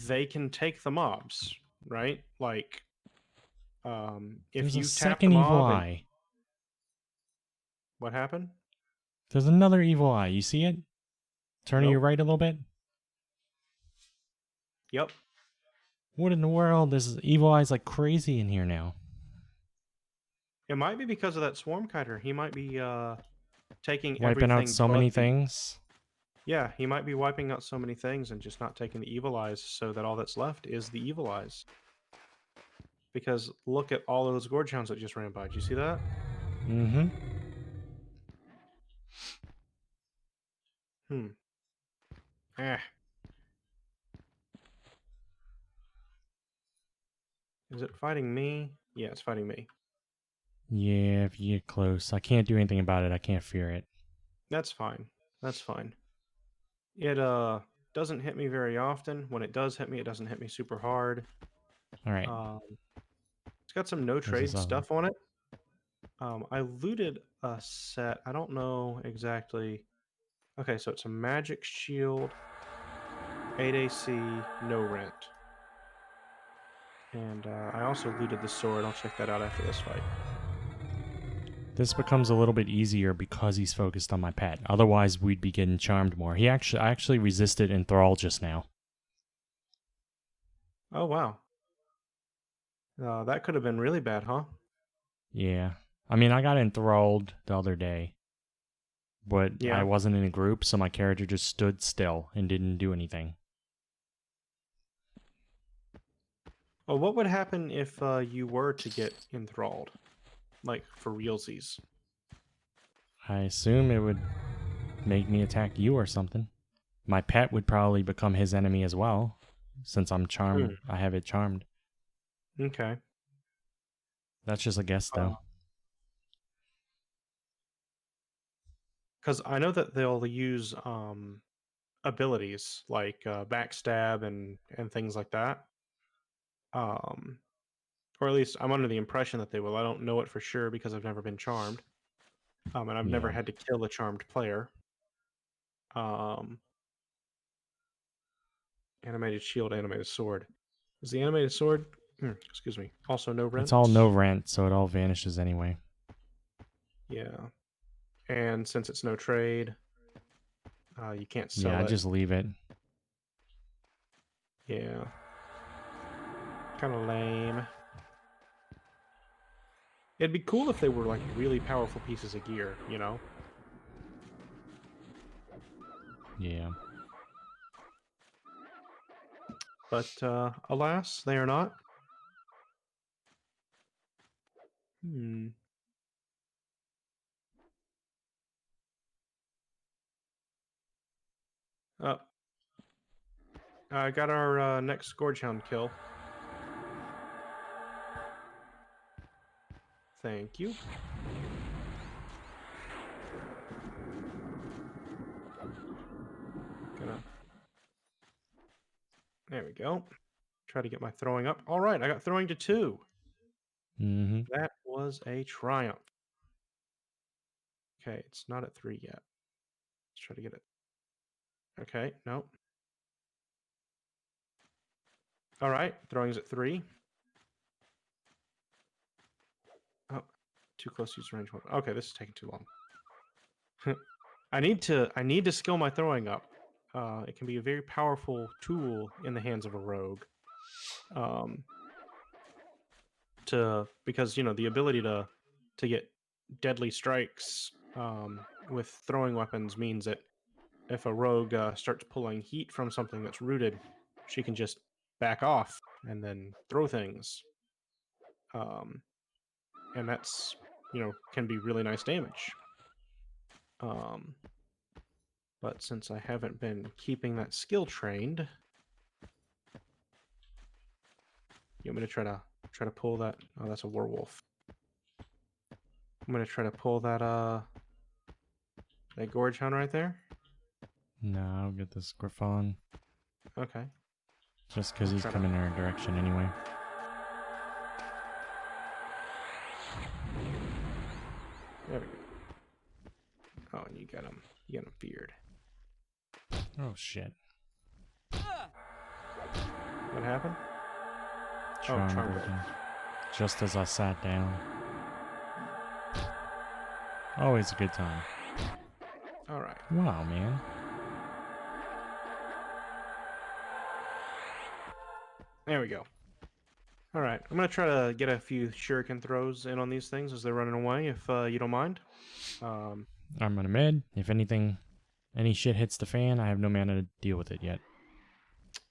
they can take the mobs, right? Like, if There's a you tap the second evil mob and eye. what happened? There's another evil eye. You see it? Turn to your Nope. right a little bit. Yep. What in the world? There's evil eyes like crazy in here now. It might be because of that swarm kiter. He might be taking Wiping out everything so but many the. things. Yeah, he might be wiping out so many things and just not taking the evil eyes, so that all that's left is the evil eyes. Because look at all of those gorge hounds that just ran by. Did you see that? Mm-hmm. Hmm. Eh. Is it fighting me? Yeah, it's fighting me. Yeah, if you get close. I can't do anything about it. I can't fear it. That's fine. That's fine. It doesn't hit me very often. When it does hit me, it doesn't hit me super hard. All right. Um, it's got some no This is trade other. stuff on it. I looted a set. I don't know exactly. Okay, so it's a magic shield, 8 AC, no rent. And I also looted the sword. I'll check that out after this fight. This becomes a little bit easier because he's focused on my pet. Otherwise, we'd be getting charmed more. I actually resisted enthrall just now. Oh, wow. That could have been really bad, huh? Yeah. I mean, I got enthralled the other day, but I Yeah. wasn't in a group, so my character just stood still and didn't do anything. Well, what would happen if you were to get enthralled? Like, for realsies? I assume it would make me attack you or something. My pet would probably become his enemy as well, since I'm charmed. Hmm. I have it charmed. Okay. That's just a guess, though. Because I know that they'll use abilities like backstab and things like that. Um, or at least I'm under the impression that they will. I don't know it for sure because I've never been charmed, and I've never Yeah. had to kill a charmed player. Um, animated shield, animated sword. Is the animated sword? Excuse me. Also no It's rent. all no rent, so it all vanishes anyway. Yeah, and since it's no trade, you can't Yeah, sell I it. just leave it. Yeah, kind of lame. It'd be cool if they were like really powerful pieces of gear, you know? Yeah. But alas, they are not. Hmm. Uh, I got our next Scourge Hound kill. Thank you. Gonna. There we go. Try to get my throwing up. All right, I got throwing to 2. Mm-hmm. That was a triumph. Okay, it's not at 3 yet. Let's try to get it. Okay, nope. All right, throwing's at 3. Oh, too close to use range one. Okay, this is taking too long. I need to skill my throwing up. It can be a very powerful tool in the hands of a rogue. Um, because the ability to get deadly strikes with throwing weapons means that if a rogue starts pulling heat from something that's rooted, she can just back off and then throw things, um, and that's can be really nice damage. Um, but since I haven't been keeping that skill trained, you want me to try to pull that? Oh, that's a werewolf. I'm gonna try to pull that gorge hound right there. No, I'll get this Griffon. Okay. Just because I'll he's try to. coming in our direction anyway. There we go. Oh, and you got him. You got him feared. Oh, shit. What happened? Oh, Charm charm break. breaking. Just as I sat down. Always a good time. All right. Wow, man. There we go. All right. I'm gonna try to get a few shuriken throws in on these things as they're running away, if you don't mind. Um, I'm on a med. If anything, any shit hits the fan, I have no mana to deal with it yet.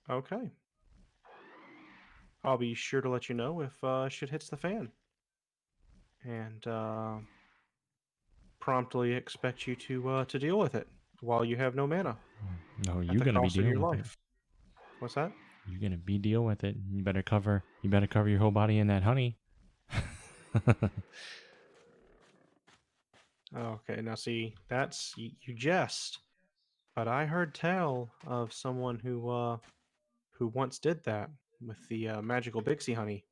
okay. I'll be sure to let you know if shit hits the fan, and promptly expect you to deal with it. while you have no mana No, at you're the gonna be cost of dealing your with it. life. What's that? You're gonna be dealing with it. You better cover. You better cover your whole body in that honey. Okay, now see, that's you jest, but I heard tell of someone who once did that with the magical Bixie honey,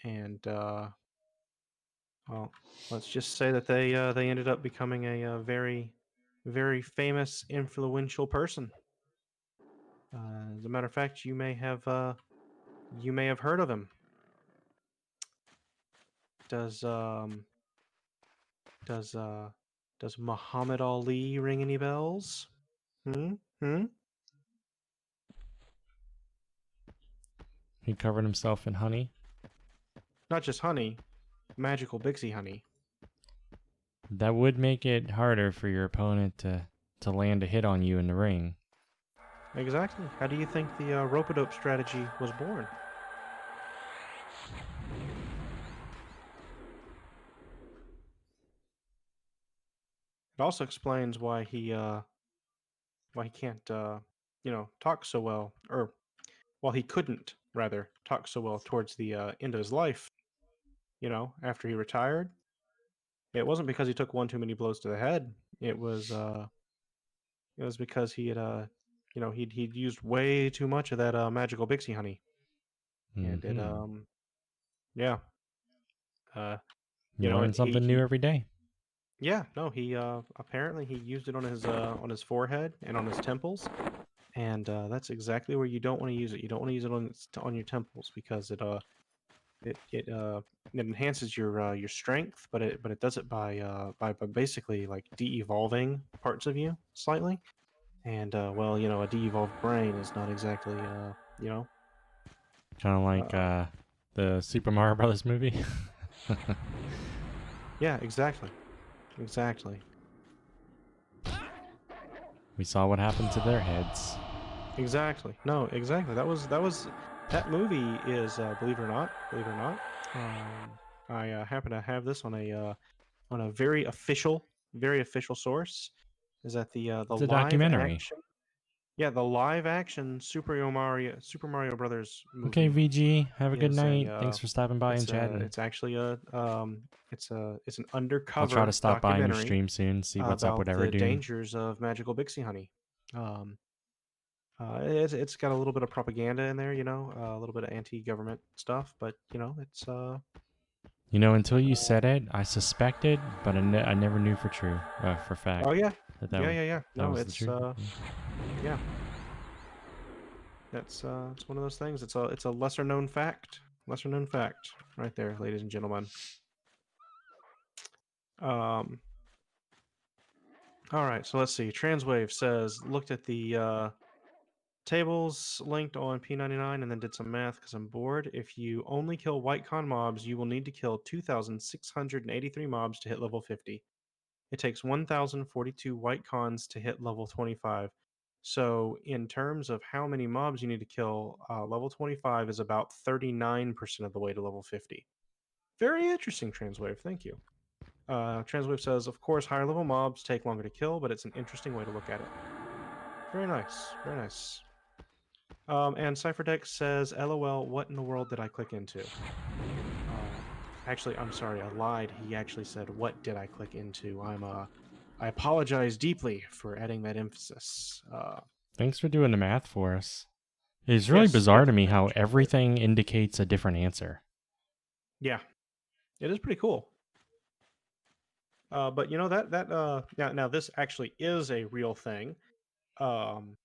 and well, let's just say that they ended up becoming a very, very famous, influential person. As a matter of fact, you may have heard of him. Does does uh does Muhammad Ali ring any bells? Hmm? Hmm? He covered himself in honey. Not just honey, magical Bixie honey. That would make it harder for your opponent to land a hit on you in the ring. Exactly. How do you think the rope-a-dope strategy was born? It also explains why he can't talk so well, or well, he couldn't rather talk so well towards the end of his life. After he retired, it wasn't because he took one too many blows to the head. It was because he had he'd used way too much of that magical Bixie honey, and it Hmm. yeah uh You learn something new he every day. yeah, no, he apparently he used it on his forehead and on his temples, and that's exactly where you don't want to use it. You don't want to use it on your temples because it it uh it enhances your strength, but it does it by basically like de-evolving parts of you slightly. And well, a de-evolved brain is not exactly Kind of like uh the Super Mario Brothers movie. yeah, exactly. Exactly. We saw what happened to their heads. Exactly. No, exactly. That movie is believe it or not. I happen to have this on a very official source. Is that the It's a live documentary. action? Yeah, the live action Super Mario Brothers Okay, movie VG, have a good is night. Thanks for stopping by and chatting. it's actually it's an I'll try to undercover stop by on your documentary stream soon, see what's up with about the Everdoom. dangers of magical Bixie honey. Um, it's got a little bit of propaganda in there, a little bit of anti-government stuff, but it's You know, until you said it, I suspected, but I never knew for true, for fact, oh yeah, that yeah. that No, was the it's truth. yeah, that's it's one of those things. It's a lesser known fact, right there, ladies and gentlemen. Um, all right, so let's see. Transwave says looked at the tables linked on P99 and then did some math because I'm bored. If you only kill white con mobs, you will need to kill 2,683 mobs to hit level 50. It takes 1,042 white cons to hit level 25. So, in terms of how many mobs you need to kill, level 25 is about 39% of the way to level 50. Very interesting, Transwave. Thank you. Transwave says, of course, higher level mobs take longer to kill, but it's an interesting way to look at it. Very nice. Very nice. And CypherDeck says, LOL, what in the world did I click into? Actually, I'm sorry, I lied. He actually said, what did I click into? I apologize deeply for adding that emphasis. Thanks for doing the math for us. It's really Yes, bizarre to me thank you, how Transwave. everything indicates a different answer. Yeah, it is pretty cool. But now this actually is a real thing. Um,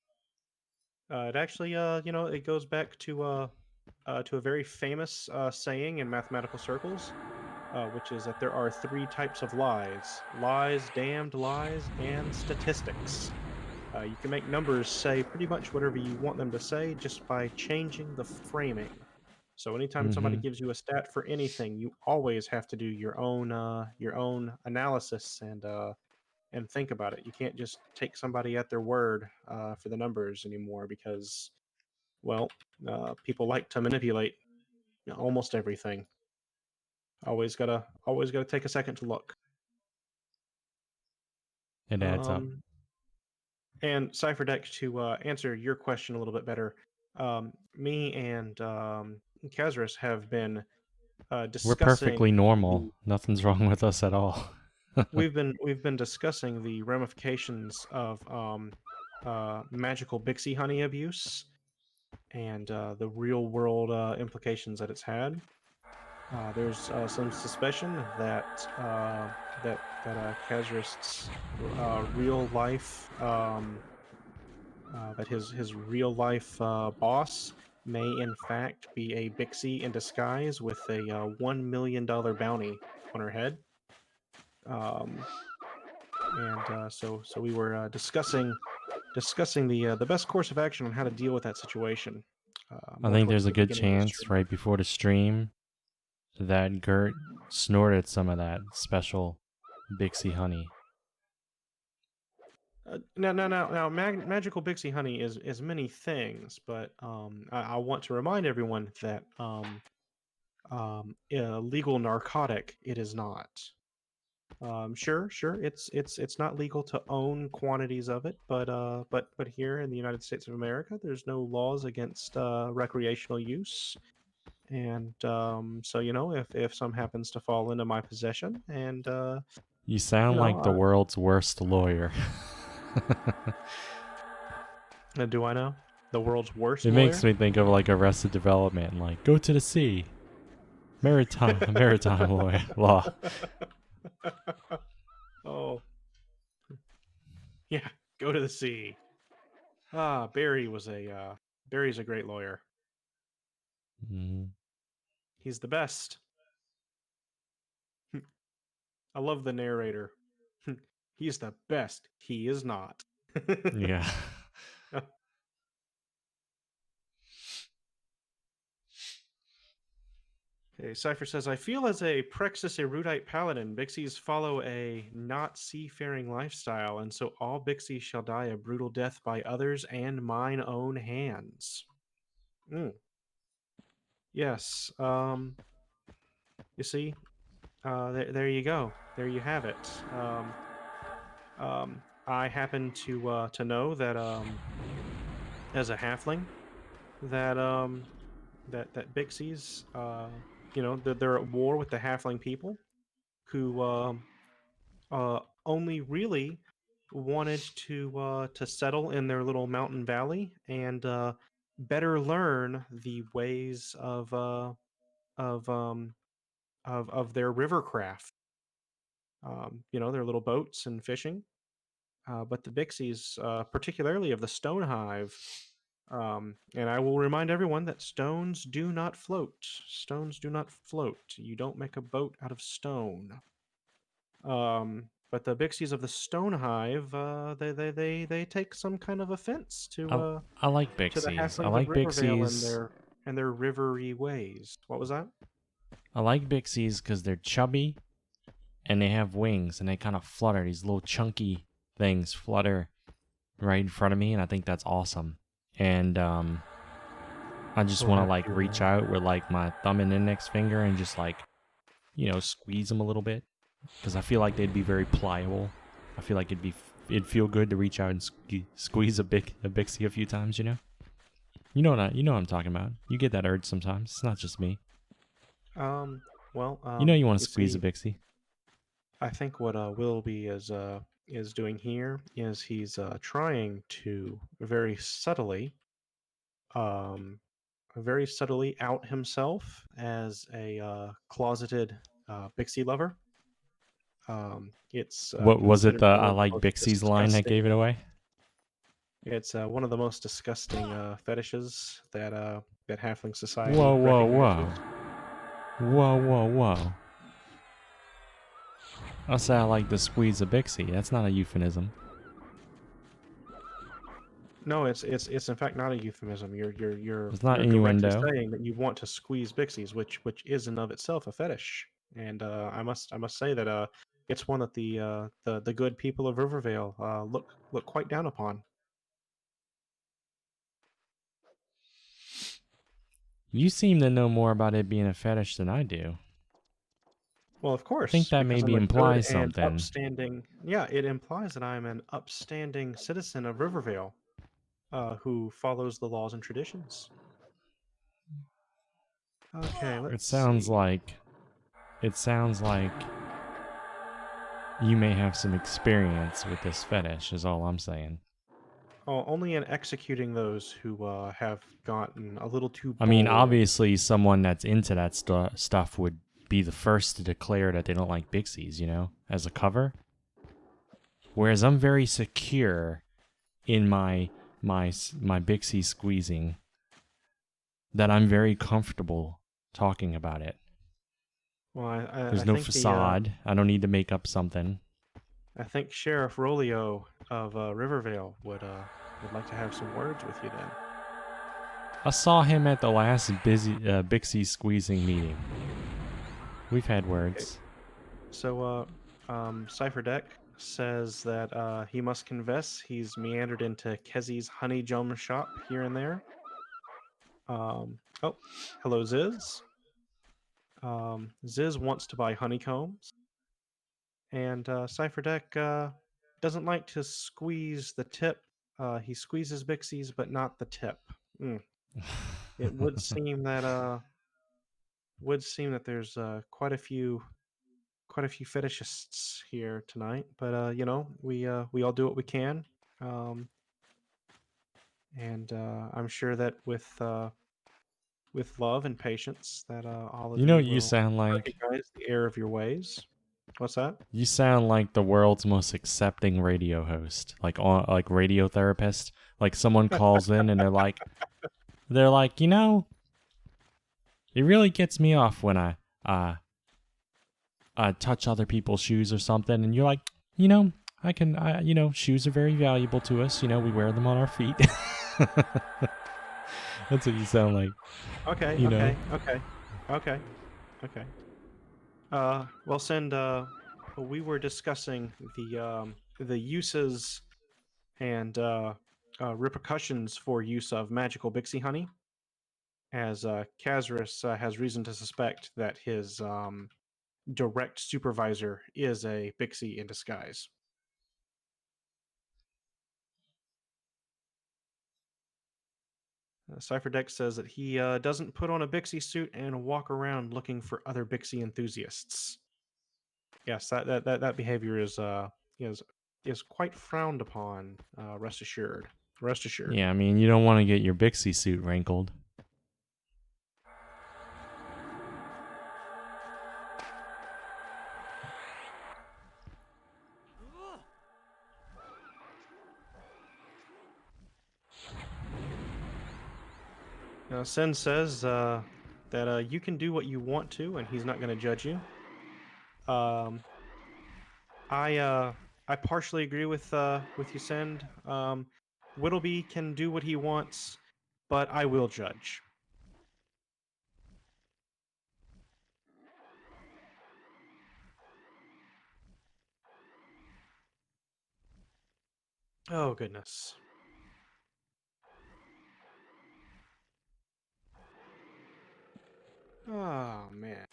it actually it goes back to a very famous saying in mathematical circles, which is that there are three types of lies: lies, damned lies, and statistics. You can make numbers say pretty much whatever you want them to say just by changing the framing. So anytime somebody Mm-hmm. gives you a stat for anything, you always have to do your own analysis and think about it. You can't just take somebody at their word for the numbers anymore because, well, people like to manipulate almost everything. Always gotta take a second to look. It adds up. Um, And Cypherdeck, to answer your question a little bit better, me and Kazris have been We're discussing perfectly the normal. Nothing's wrong with us at all. we've been discussing the ramifications of magical Bixie honey abuse and the real world implications that it's had. There's some suspicion that Kazrist's real life that his real life boss may in fact be a Bixie in disguise with a $1 million bounty on her head. Um, and so we were discussing the best course of action on how to deal with that situation. I More think towards there's a the good beginning of the chance stream. right before the stream that Gert snorted some of that special Bixie honey. Magical Bixie honey is many things, but I want to remind everyone that a legal narcotic it is not. Sure, it's not legal to own quantities of it, but here in the United States of America, there's no laws against recreational use, and so if some happens to fall into my possession, and You sound like the I, world's worst lawyer. do I know the world's worst It makes lawyer? me think of like Arrested Development, like go to the sea, maritime lawyer law. Oh yeah, go to the sea. Barry's a great lawyer. Mm, He's the best. I love the narrator. He's the best. He is not. yeah. Okay, Cypher says, I feel as a Prexis erudite paladin, Bixies follow a not seafaring lifestyle, and so all Bixies shall die a brutal death by others and mine own hands. Mm, yes. You see, there you go. There you have it. I happen to know that as a halfling that that Bixies they're at war with the halfling people who only really wanted to settle in their little mountain valley and better learn the ways of of their river craft. Their little boats and fishing. But the Bixies, particularly of the Stone Hive, and I will remind everyone that stones do not float. Stones do not float. You don't make a boat out of stone. But the Bixies of the Stone Hive, they take some kind of offense I, I like to the Bixies. I halflings of like Rivervale and Bixies. their rivery ways. What was that? I like Bixies because they're chubby and they have wings and they kind of flutter. These little chunky things flutter right in front of me, and I think that's awesome. And I just want to Perhaps like you reach are. out with like my thumb and index finger and just like squeeze them a little bit because I feel like they'd be very pliable. I feel like it'd feel good to reach out and squeeze a Bixie a few times. You know what I'm talking about. You get that urge sometimes. It's not just me. Um, well, You want to you squeeze a see, Bixie. I think what Willoughby is doing here is he's trying to um, very subtly out himself as a closeted Bixie lover. It's What was it? considered The one I of the like most Bixies line that gave disgusting. it away. It's one of the most disgusting fetishes that halfling Whoa, society whoa, whoa, recognizes. whoa. I say I like to squeeze a Bixie. That's not a euphemism. No, it's in fact not a euphemism. It's not You're directly innuendo. saying that you want to squeeze Bixies, which is in of itself a fetish. And I must say that it's one that the good people of Rivervale look quite down upon. You seem to know more about it being a fetish than I do. Well, of I think course, that because I'm maybe a good implies and something. upstanding. Yeah, it implies that I'm an upstanding citizen of Rivervale, who follows the laws and traditions. Okay, It let's sounds see. like you may have some experience with this fetish, is all I'm saying. Oh, only in executing those who have gotten a little too I mean, bold. obviously, someone that's into that stuff would be the first to declare that they don't like Bixies, as a cover. Whereas I'm very secure in my Bixie squeezing, that I'm very comfortable talking about it. Well, There's I no think facade. I don't need to make up something. I think Sheriff Rolio of Rivervale would like to have some words with you then. I saw him at the last Bixie squeezing meeting. We've had Okay. words. So, Cipher Deck says that he must confess he's meandered into Kezi's honey gem shop here and there. Oh, hello, Ziz. Ziz wants to buy honeycombs, and Cipher Deck doesn't like to squeeze the tip. He squeezes Bixies, but not the tip. Mm. It would seem that there's quite a few fetishists here tonight, but we all do what we can, um, and I'm sure that with love and patience, that all of You know you what you will sound like? recognize the error of your ways. What's that? You sound like the world's most accepting radio host, like radio therapist. Like someone calls in and they're like, it really gets me off when uh I touch other people's shoes or something, and you're like, shoes are very valuable to us. We wear them on our feet. That's what you sound like. Okay, You know. okay, okay, okay, okay. Well, send. We were discussing the uses and repercussions for use of magical Bixie honey, as Kazarus has reason to suspect that his direct supervisor is a Bixie in disguise. Cypher Deck says that he doesn't put on a Bixie suit and walk around looking for other Bixie enthusiasts. Yes, that behavior is is quite frowned upon. Rest assured. Rest assured. Yeah, I mean, you don't want to get your Bixie suit wrinkled. Sen says that you can do what you want to, and he's not going to judge you. Um, I partially agree with you, Send. Whittleby can do what he wants, but I will judge. Oh goodness. Oh man.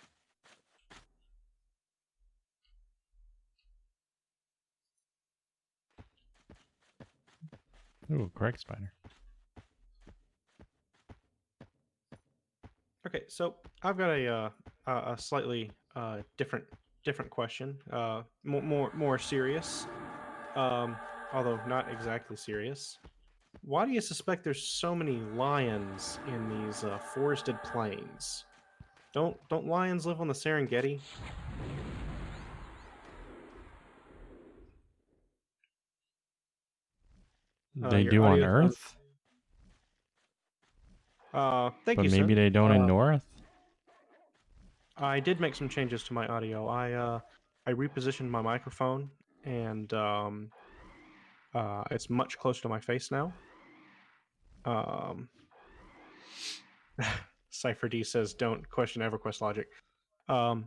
Ooh, correct spider. Okay, so I've got a slightly different question, more serious, um, although not exactly serious. Why do you suspect there's so many lions in these forested plains? Don't lions live on the Serengeti? They Your do on audio sounds. Earth, Thank but you, maybe Sin. they don't in North. I did make some changes to my audio. I repositioned my microphone, and it's much closer to my face now. Um, Cypher D says, "Don't question EverQuest logic."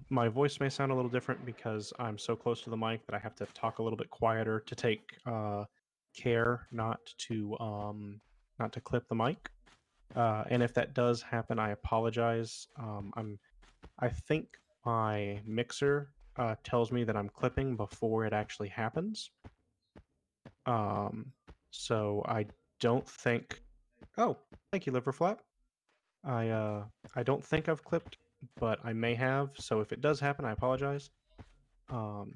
My voice may sound a little different because I'm so close to the mic that I have to talk a little bit quieter to take care not to clip the mic. And if that does happen, I apologize. I think my mixer tells me that I'm clipping before it actually happens. Um, so I don't think. Oh, thank you, Liverflap. I uh, I don't think I've clipped, but I may have. So if it does happen, I apologize. Um,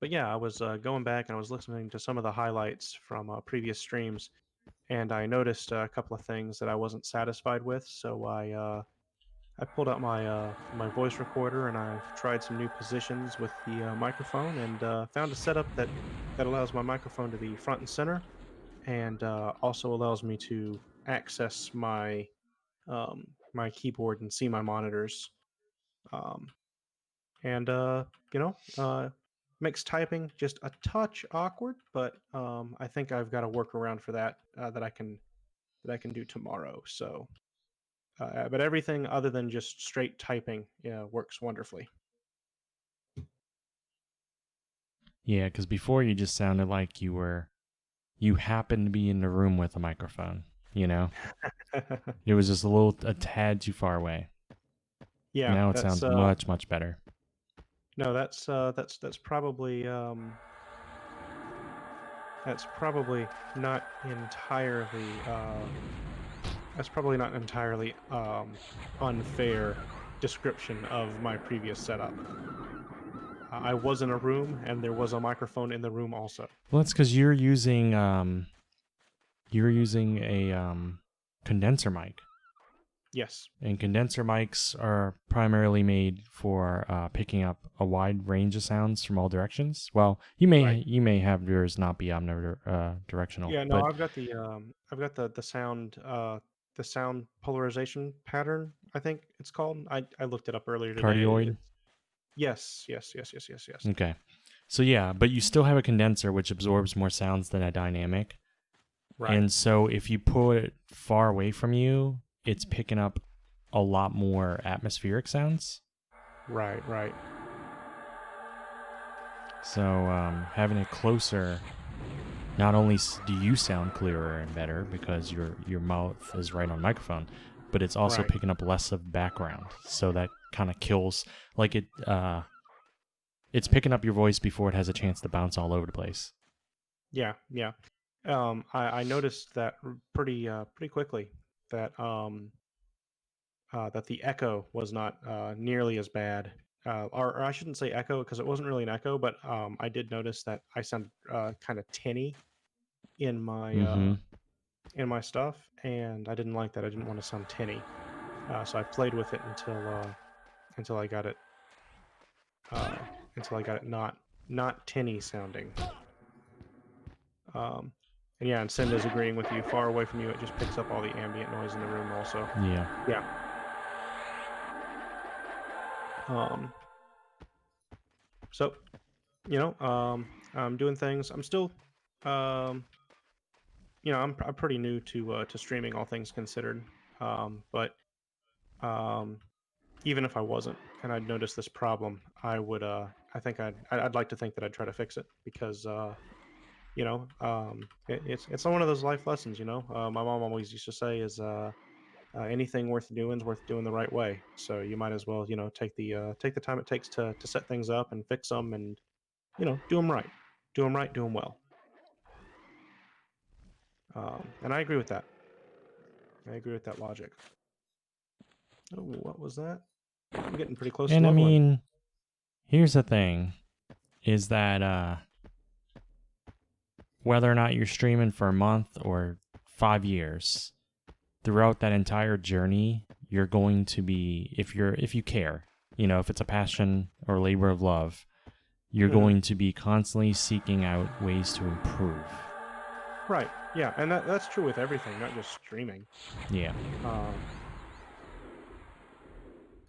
but yeah, I was going back and I was listening to some of the highlights from previous streams, and I noticed a couple of things that I wasn't satisfied with. So I pulled out my voice recorder and I tried some new positions with the microphone and found a setup that allows my microphone to be front and center and also allows me to access my keyboard and see my monitors. Um, and makes typing just a touch awkward, but I think I've got a workaround for that that I can do tomorrow. So, but everything other than just straight typing, yeah, works wonderfully. Yeah, because before you just sounded like you happened to be in the room with a microphone. You know, it was just a tad too far away. Yeah, Now it that's sounds much, much better. no, that's probably not entirely unfair description of my previous setup. I was in a room and there was a microphone in the room also. Well, that's because you're using a condenser mic, Yes. and condenser mics are primarily made for picking up a wide range of sounds from all directions. Well, Right. you may have yours not be directional, Yeah, no, but I've got the sound polarization pattern, I think it's called. I looked it up earlier today. cardioid. Yes, yes, yes, yes, yes, yes. Okay. So yeah, but you still have a condenser which absorbs more sounds than a dynamic. Right. And so if you pull it far away from you, it's picking up a lot more atmospheric sounds. Right, right. So having it closer, not only do you sound clearer and better because your mouth is right on microphone, but it's also Right. picking up less of background. So that kind of kills like it's picking up your voice before it has a chance to bounce all over the place. Yeah, yeah. I noticed that pretty quickly that that the echo was not nearly as bad. Or I shouldn't say echo because it wasn't really an echo, but I did notice that I sound kind of tinny in my uh, Mm-hmm. in my stuff, and I didn't like that. I didn't want to sound tinny, so I played with it until I got it uh, until I got it not tinny sounding. Um, and yeah, and Cinda's agreeing with you. Far away from you, it just picks up all the ambient noise in the room. Also, Yeah. yeah. Um, so I'm doing things. I'm still, um, I'm pretty new to streaming, all things considered. But um, even if I wasn't, and I'd noticed this problem, I think I'd like to think that I'd try to fix it because it's one of those life lessons. My mom always used to say is anything worth doing is worth doing the right way. So you might as well take the time it takes to set things up and fix them and do them right, do them well. And I agree with that. I agree with that logic. Oh, what was that? I'm getting pretty close to And I leveling. mean, here's the thing is that whether or not you're streaming for a month or 5 years, throughout that entire journey, you're going to be if you care, if it's a passion or labor of love, you're Hmm. going to be constantly seeking out ways to improve. Right. Yeah, and that's true with everything, not just streaming. Yeah. Uh,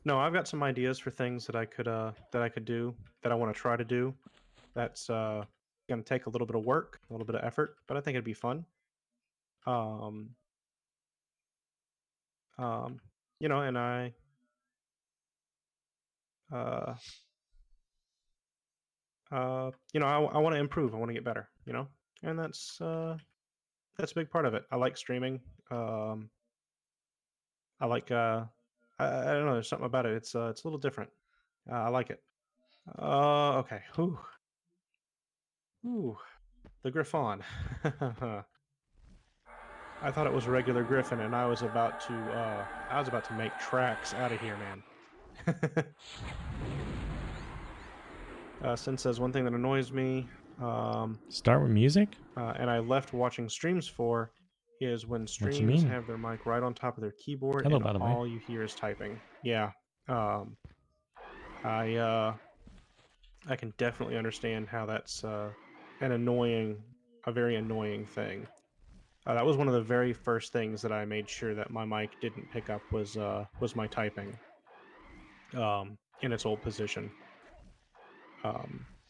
no, I've got some ideas for things that I could do that I want to try to do. That's going to take a little bit of work, a little bit of effort, but I think it'd be fun. Um, um, and uh, I want to improve. I want to get better. And that's a big part of it. I like streaming. Um, I like I don't know. There's something about it. It's a little different. I like it. Okay. Ooh, the Griffon. I thought it was a regular Griffin, and I was about to make tracks out of here, man. Sin says one thing that annoys me, um, Start with music? and I left watching streams for, is when What you streams mean? have their mic right on top of their keyboard Hello, and by the way. all you hear is typing. Yeah, um, I I can definitely understand how that's an annoying, a very annoying thing. That was one of the very first things that I made sure that my mic didn't pick up was my typing in its old position.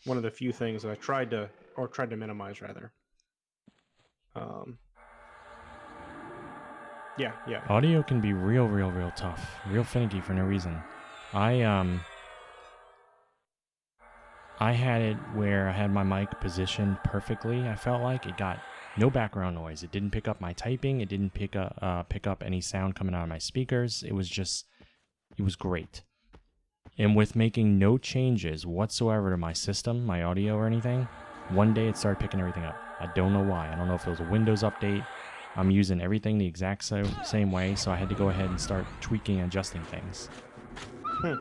One of the few things that I tried to minimize rather. Um, yeah, yeah, Audio can be real tough, real finicky for no reason. I I had it where I had my mic positioned perfectly. I felt like it got no background noise. It didn't pick up my typing. It didn't pick up any sound coming out of my speakers. It was great. And with making no changes whatsoever to my system, my audio or anything, one day it started picking everything up. I don't know why. I don't know if it was a Windows update. I'm using everything the exact same way, so I had to go ahead and start tweaking and adjusting things. Hmm.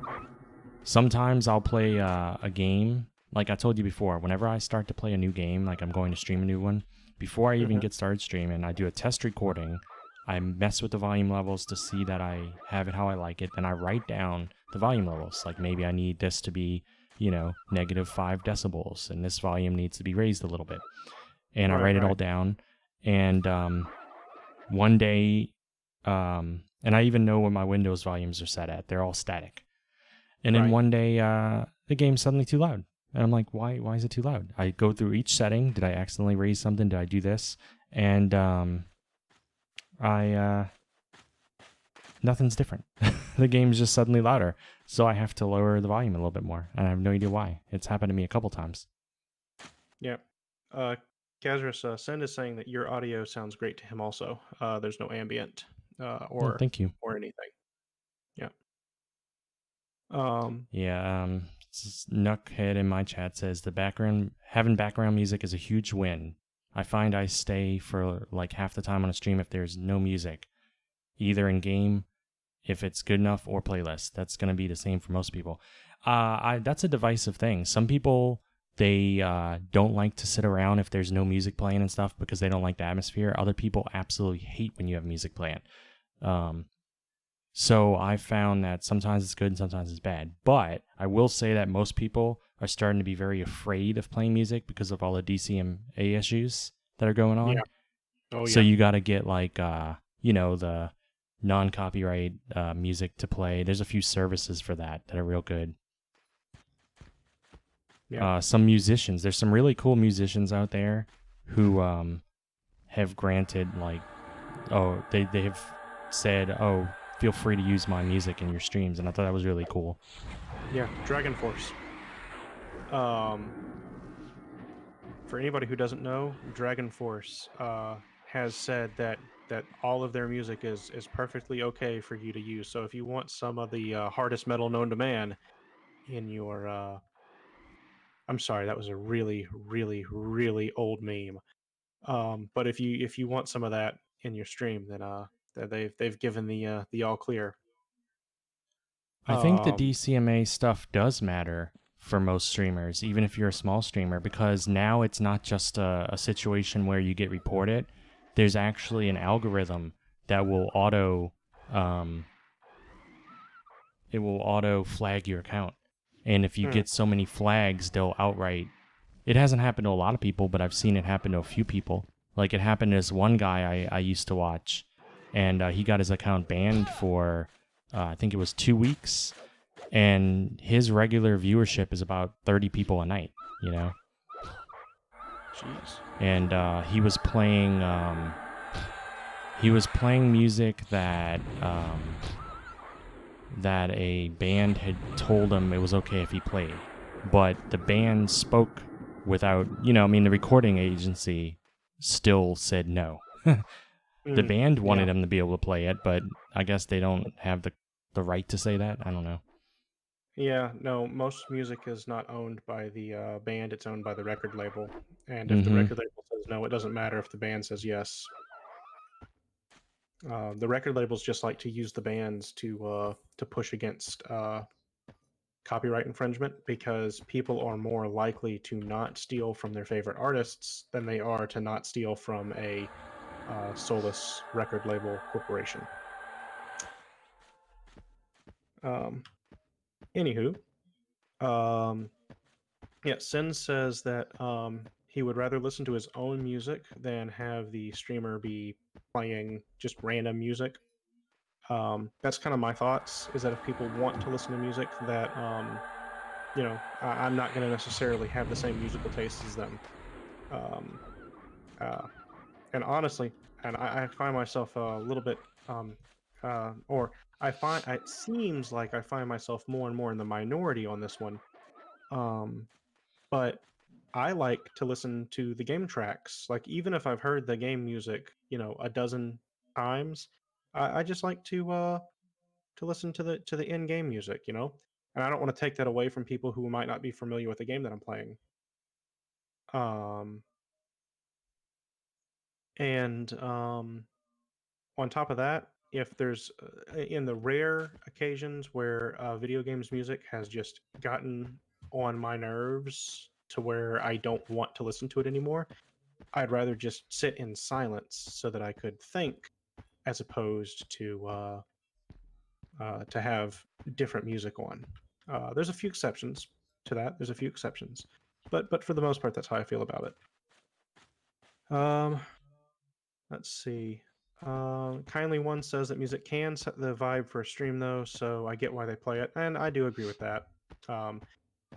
Sometimes I'll play a game. Like I told you before, whenever I start to play a new game, like I'm going to stream a new one, before I even Mhm. get started streaming, I do a test recording. I mess with the volume levels to see that I have it how I like it. Then I write down the volume levels. Like maybe I need this to be, -5 decibels, and this volume needs to be raised a little bit. And I Right, write it all right, down. And one day, and I even know what my Windows volumes are set at. They're all static. And then right. one day, the game's suddenly too loud. And I'm like, why is it too loud? I go through each setting. Did I accidentally raise something? Did I do this? And I nothing's different. The game's just suddenly louder. So I have to lower the volume a little bit more. And I have no idea why. It's happened to me a couple times. Yeah. Uh, Kazris, Send is saying that your audio sounds great to him also. There's no ambient Oh, thank you. or anything. Yeah. Um, Yeah, Nuckhead in my chat says having background music is a huge win. I find I stay for like half the time on a stream if there's no music, either in game, if it's good enough, or playlist. That's gonna be the same for most people. That's a divisive thing. Some people they don't like to sit around if there's no music playing and stuff because they don't like the atmosphere. Other people absolutely hate when you have music playing. Um, so I found that sometimes it's good and sometimes it's bad. But I will say that most people are starting to be very afraid of playing music because of all the DCMA issues that are going yeah. on. Oh, So yeah. you got to get like, the non-copyright music to play. There's a few services for that are real good. Yeah. Some musicians, there's some really cool musicians out there who have granted like, they've said, oh, feel free to use my music in your streams, and I thought that was really cool. Yeah. Dragon Force. Um, for anybody who doesn't know, Dragon Force has said that all of their music is perfectly okay for you to use. So if you want some of the hardest metal known to man in your I'm sorry, that was a really, really, really old meme. But if you want some of that in your stream, then they've given the all clear. I think the Um, DCMA stuff does matter for most streamers, even if you're a small streamer, because now it's not just a situation where you get reported. There's actually an algorithm that will um, auto flag your account. And if you hmm, get so many flags, they'll outright. It hasn't happened to a lot of people, but I've seen it happen to a few people. Like it happened to this one guy I used to watch, and he got his account banned for, I think it was 2 weeks, and his regular viewership is about 30 people a night, jeez. and he was playing music that a band had told him it was okay if he played, but the band spoke without, the recording agency still said no. The Mm, band yeah, wanted him to be able to play it, but I guess they don't have the right to say that. I don't know. Yeah, no, most music is not owned by the band, it's owned by the record label. And if the Mm-hmm. record label says no, it doesn't matter if the band says yes. The record labels just like to use the bands to push against copyright infringement because people are more likely to not steal from their favorite artists than they are to not steal from a soulless record label corporation. Um, Anywho, um, yeah, Sin says that he would rather listen to his own music than have the streamer be playing just random music. That's kind of my thoughts. Is that if people want to listen to music, that I'm not going to necessarily have the same musical tastes as them. Um, uh, and honestly, and I find myself a little bit, or I find it seems like I find myself more and more in the minority on this one. Um, but I like to listen to the game tracks. Like even if I've heard the game music, a dozen times, I just like to listen to the in-game music. And I don't want to take that away from people who might not be familiar with the game that I'm playing. Um, and On top of that, if there's in the rare occasions where video games music has just gotten on my nerves to where I don't want to listen to it anymore, I'd rather just sit in silence so that I could think, as opposed to have different music on. There's a few exceptions to that. There's a few exceptions, but for the most part, that's how I feel about it. Let's see. Kindly One says that music can set the vibe for a stream, though, so I get why they play it, and I do agree with that. Um,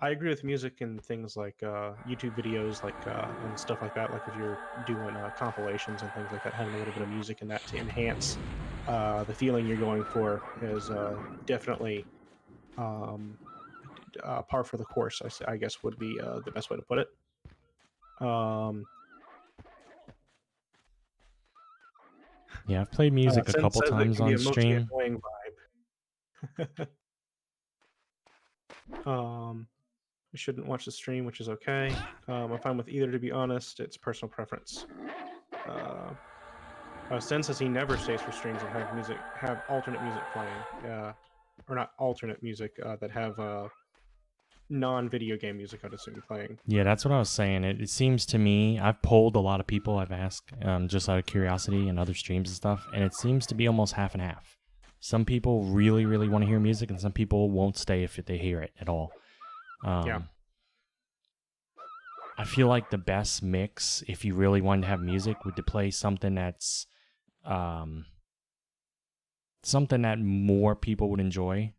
I agree with music and things like YouTube videos, like and stuff like that. Like if you're doing compilations and things like that, having a little bit of music in that to enhance the feeling you're going for is definitely um, par for the course. I guess would be the best way to put it. Um, Yeah, I've played music a Sin couple says it times can be on a mostly stream. annoying vibe. I shouldn't watch the stream, which is okay. I'm fine with either, to be honest. It's personal preference. Uh, Sen says he never stays for streams that have alternate music playing, or not alternate music that have non-video game music. I'd assume playing. Yeah, that's what I was saying. It seems to me, I've polled a lot of people, I've asked just out of curiosity and other streams and stuff, and it seems to be almost half and half. Some people really, really want to hear music, and some people won't stay if they hear it at all. Yeah. I feel like the best mix, if you really wanted to have music, would to play something that's something that more people would enjoy,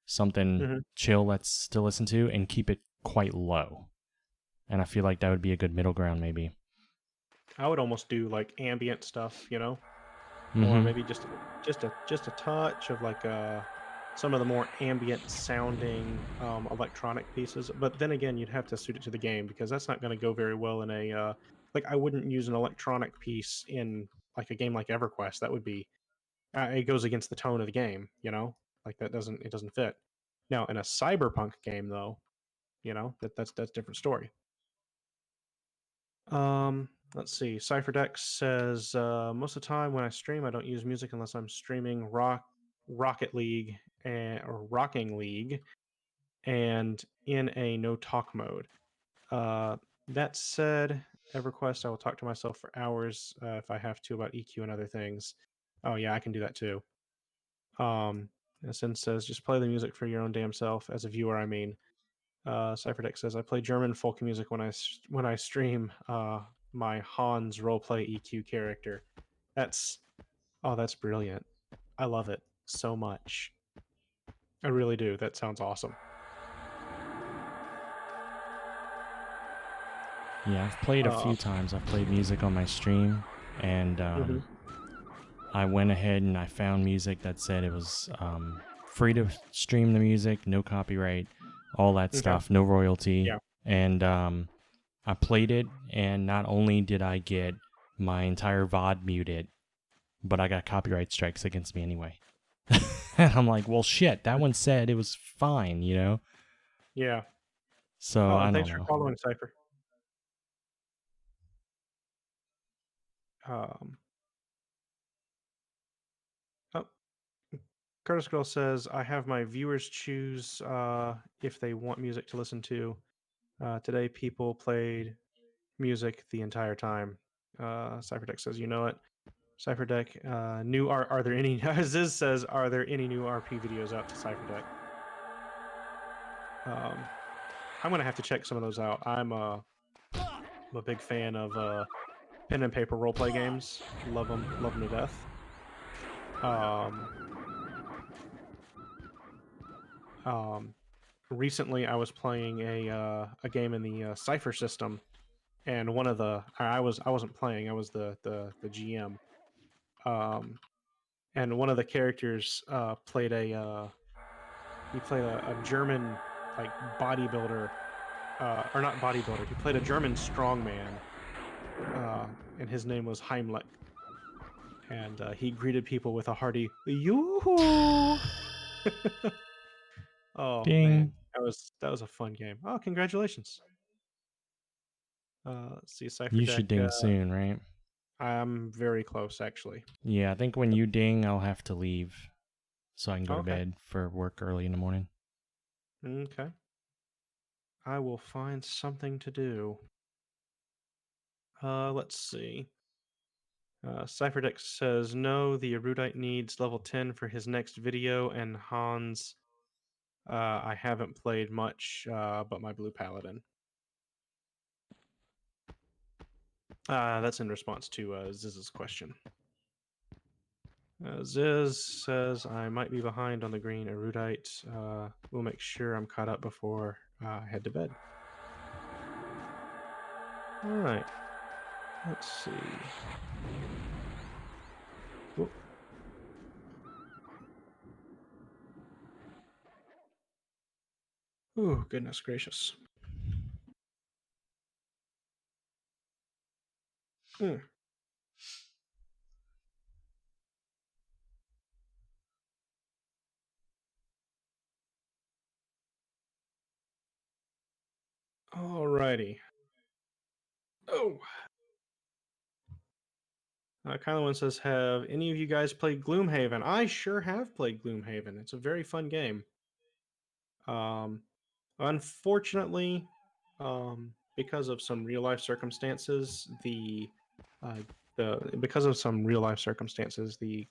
something Hmm. chill that's to listen to, and keep it quite low. And I feel like that would be a good middle ground, maybe. I would almost do like ambient stuff, or Mm-hmm. maybe just a touch of like some of the more ambient sounding electronic pieces. But then again, you'd have to suit it to the game because that's not going to go very well in a like I wouldn't use an electronic piece in like a game like EverQuest. That would be it goes against the tone of the game, like it doesn't fit. Now in a cyberpunk game though, that's a different story. Let's see. CypherDex says most of the time when I stream, I don't use music unless I'm streaming Rocket League or Rocking League, and in a no talk mode. Uh, that said, EverQuest, I will talk to myself for hours if I have to about EQ and other things. Oh yeah, I can do that too. Sin says just play the music for your own damn self. As a viewer, I mean. CypherDeck says I play German folk music when I stream my Hans roleplay EQ character. That's that's brilliant. I love it so much. I really do. That sounds awesome. Yeah, I've played a Uh, few times. I've played music on my stream, and mhm. I went ahead and I found music that said it was free to stream the music, no copyright, all that Okay. stuff, no royalty. Yeah. And I played it, and not only did I get my entire VOD muted, but I got copyright strikes against me anyway. And I'm like, well, shit, that one said it was fine, you know? Yeah. So Oh, I and don't thanks for know. following, Cypher. Um, oh, Curtis Girl says, I have my viewers choose if they want music to listen to. Today, people played music the entire time. Cypherdeck says, you know it. Cypherdeck, are there any, Ziz says, are there any new RP videos out to Cypherdeck? I'm going to have to check some of those out. I'm a big fan of pen and paper roleplay games. Love them to death. Um, Recently I was playing a game in the Cipher system, and one of the I wasn't playing. I was the GM. And one of the characters played a German like bodybuilder, or not bodybuilder. He played a German strongman, and his name was Heimlich. And he greeted people with a hearty "Yoo-hoo!" Oh man, Ding. that was a fun game. Oh, congratulations! Let's see, Cipher You should Deck. ding soon, right? I'm very close, actually. Yeah, I think when you ding, I'll have to leave so I can go to Okay. bed for work early in the morning. Okay. I will find something to do. Let's see. Cypherdeck says, no, the Erudite needs level 10 for his next video, and Hans, I haven't played much, but my Blue Paladin. That's in response to Ziz's question. Ziz says, I might be behind on the green Erudite. We'll make sure I'm caught up before I head to bed. All right. Let's see. Oh. Oh, goodness gracious. Mm. Alrighty. Oh. Kylo says, have any of you guys played Gloomhaven? I sure have played Gloomhaven. It's a very fun game. Unfortunately, because of some real life circumstances, the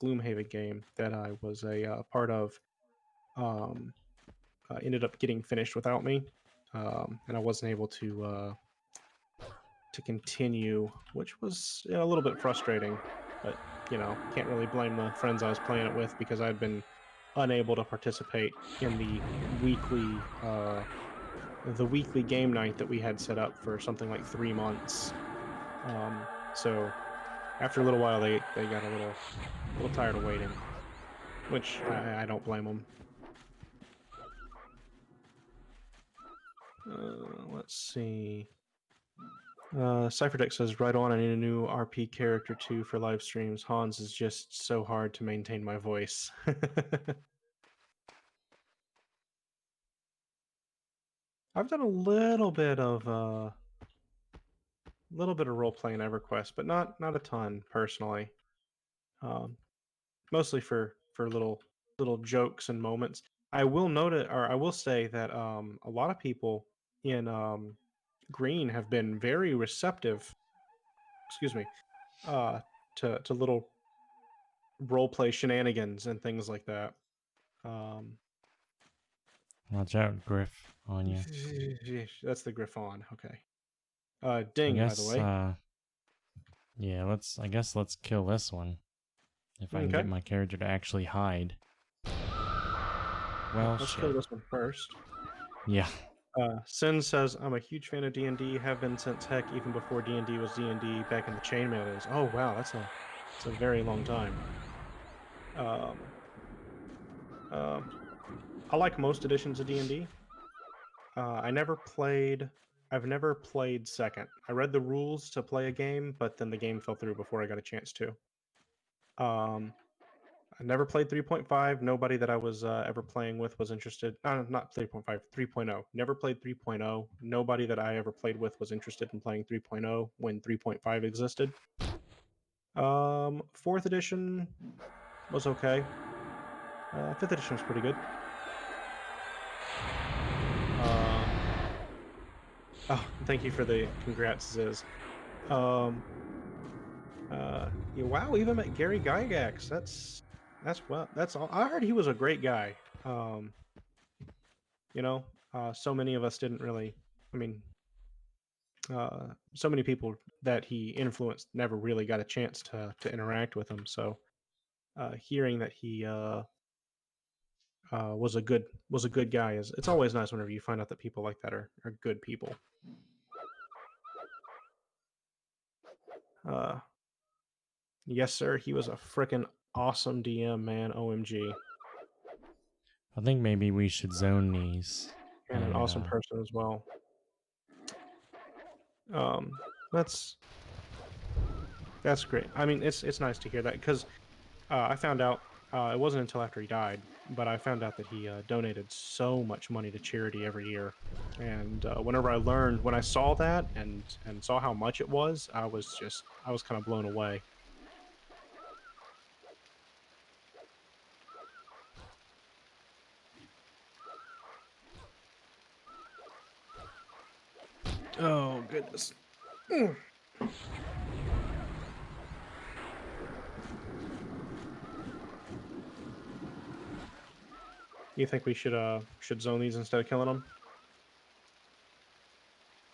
Gloomhaven game that I was a part of um, ended up getting finished without me, and I wasn't able to continue, which was a little bit frustrating. But can't really blame the friends I was playing it with because I'd been unable to participate in the weekly game night that we had set up for something like 3 months. So after a little while, they got a little tired of waiting, which I don't blame them. Let's see. Cypherdeck says, right on, I need a new RP character too for live streams. Hans is just so hard to maintain my voice. I've done a little bit of role playing EverQuest, but not a ton personally. Um, Mostly for little jokes and moments. I will note it, or I will say that a lot of people in Green have been very receptive. Excuse me, uh, to little role play shenanigans and things like that. Um, Watch out, Griff, on you. that's the Griffon. Okay. I Ding, by the guess, way. yeah, I guess let's kill this one. If I can Okay. get my character to actually hide. Well, Let's shit. kill this one first. Yeah. Sin says, I'm a huge fan of D&D, have been since heck even before D&D was D&D back in the chainmail days. Oh wow, that's a very long time. Um, I like most editions of D&D. I've never played second. I read the rules to play a game, but then the game fell through before I got a chance to. Um, never played 3.5. Nobody that I was ever playing with was interested. Not 3.5, 3.0. Never played 3.0. Nobody that I ever played with was interested in playing 3.0 when 3.5 existed. Fourth edition was okay. Fifth edition was pretty good. Oh, thank you for the congrats, Ziz. Yeah, wow, even met Gary Gygax. That's all. I heard he was a great guy. Um, you know, so many of us didn't really. I mean, so many people that he influenced never really got a chance to interact with him. So, hearing that he was a good guy is it's always nice whenever you find out that people like that are good people. Uh, yes, sir, he was a freaking awesome DM, man. OMG, I think maybe we should zone these. and an And awesome person as well. Um, that's that's great. I mean, it's nice to hear that because I found out it wasn't until after he died, but I found out that he donated so much money to charity every year. And whenever when I saw that and saw how much it was, I was kind of blown away. Oh goodness. Mm. You think we should zone these instead of killing them?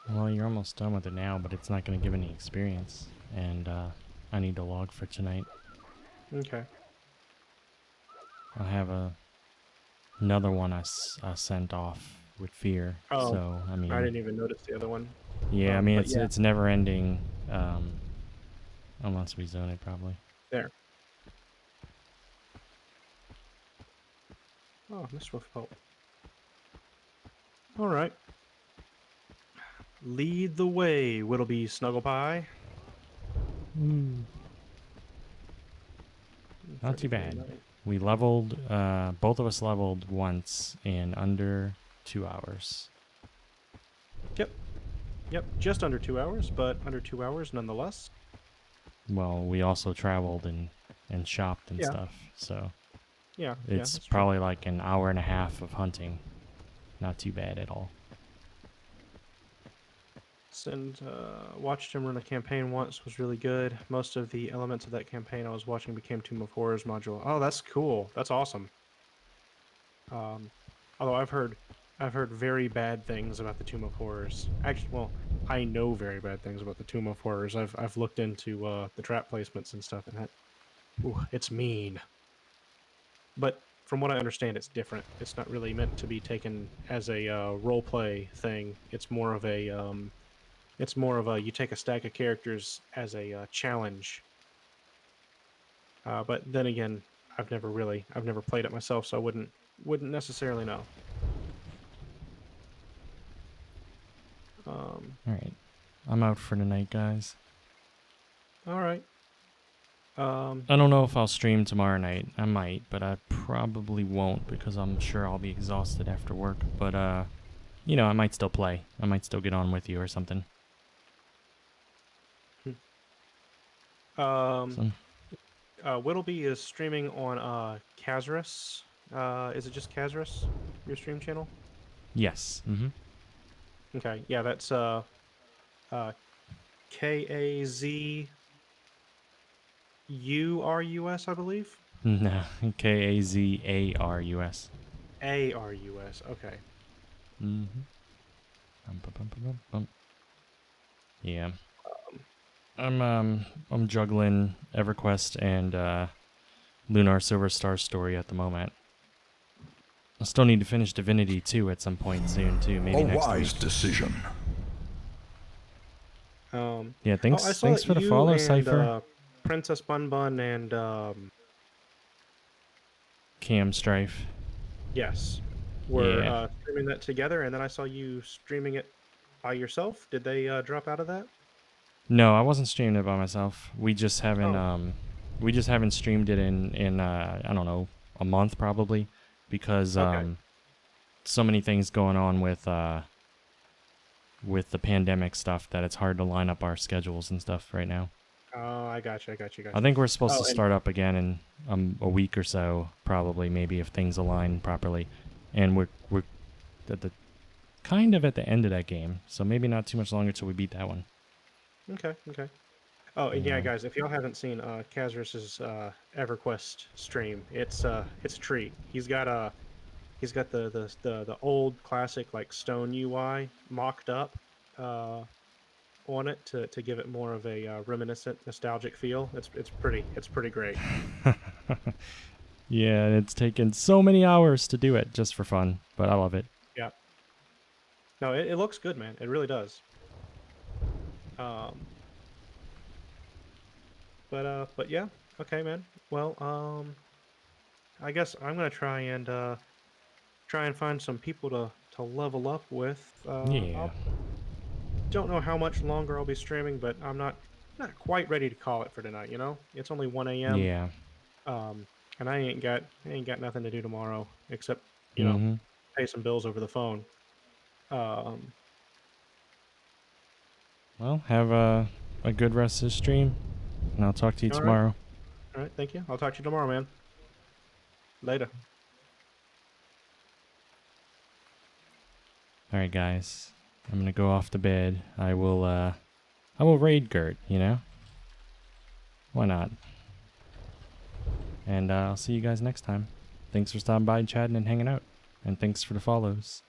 well, you're almost done with it now, but it's not going to give any experience. And I need to log for tonight. Okay. I have another one I sent off with fear. Oh, So I I mean, didn't even notice the other one. yeah, I mean But yeah, it's never ending, unless we zone it probably. there. Oh, Mr. Wolf. All right. Lead the way, Whittleby Snugglepie. Not too 33 bad. night. We leveled, both of us leveled once in under 2 hours. Yep. Yep. Just under 2 hours, but under 2 hours nonetheless. Well, we also traveled and shopped and Yeah. stuff, so Yeah. it's That's true. probably like an hour and a half of hunting. Not too bad at all. And watched him run a campaign once, was really good. Most of the elements of that campaign I was watching became Tomb of Horrors module. Oh, that's cool. That's awesome. Although I've heard very bad things about the Tomb of Horrors. Actually, well, I know very bad things about the Tomb of Horrors. I've looked into the trap placements and stuff, and it's mean. But from what I understand, it's different. It's not really meant to be taken as a role play thing. It's more of a you take a stack of characters as a challenge. But then again, I've never played it myself, so I wouldn't necessarily know. All right. I'm out for tonight, guys. All right. I don't know if I'll stream tomorrow night. I might, but I probably won't because I'm sure I'll be exhausted after work. But you know, I might still play. I might still get on with you or something. So, Whittleby is streaming on Kazris. Is it just Kazris, your stream channel? yes. Mm-hmm. Okay, yeah, that's KAZURUS, I believe. No, KAZARUS. ARUS. Okay. Mm-hmm. Yeah. I'm juggling EverQuest and Lunar Silver Star story at the moment. I still need to finish Divinity 2 at some point soon too, maybe next wise week. decision. Yeah, I thanks saw that for the you follow, and Cypher. Princess Bun Bun and Cam Strife. yes, were Yeah. streaming that together, and then I saw you streaming it by yourself. Did they drop out of that? No, I wasn't streaming it by myself. We just haven't Oh. We just haven't streamed it in I don't know, a month probably, because Okay. so many things going on with the pandemic stuff that it's hard to line up our schedules and stuff right now. Oh, I got you. I think we're supposed Oh, to and start up again in a week or so, probably, maybe, if things align properly. And we're at the kind of at the end of that game, so maybe not too much longer till we beat that one. okay. Oh, and yeah, Yeah. guys, if y'all haven't seen Kazris's EverQuest stream, it's a treat. He's got the old classic like stone UI mocked up uh, on it to give it more of a reminiscent, nostalgic feel. It's pretty great. Yeah, and it's taken so many hours to do it just for fun, but I love it. Yeah. No, it looks good, man. It really does. Um, but yeah, okay, man. Well, I guess I'm gonna try and find some people to level up with. Yeah. I don't know how much longer I'll be streaming, but I'm not quite ready to call it for tonight. You know, it's only 1 a.m. Yeah. Um, and I ain't got nothing to do tomorrow except Mm-hmm. pay some bills over the phone. Um, Well, have a good rest of the stream, and I'll talk to you all right, tomorrow. thank you. I'll talk to you tomorrow, man. Later. All right, guys. I'm gonna go off to bed. I will raid Gert, you know? Why not? And I'll see you guys next time. Thanks for stopping by and chatting and hanging out. And thanks for the follows.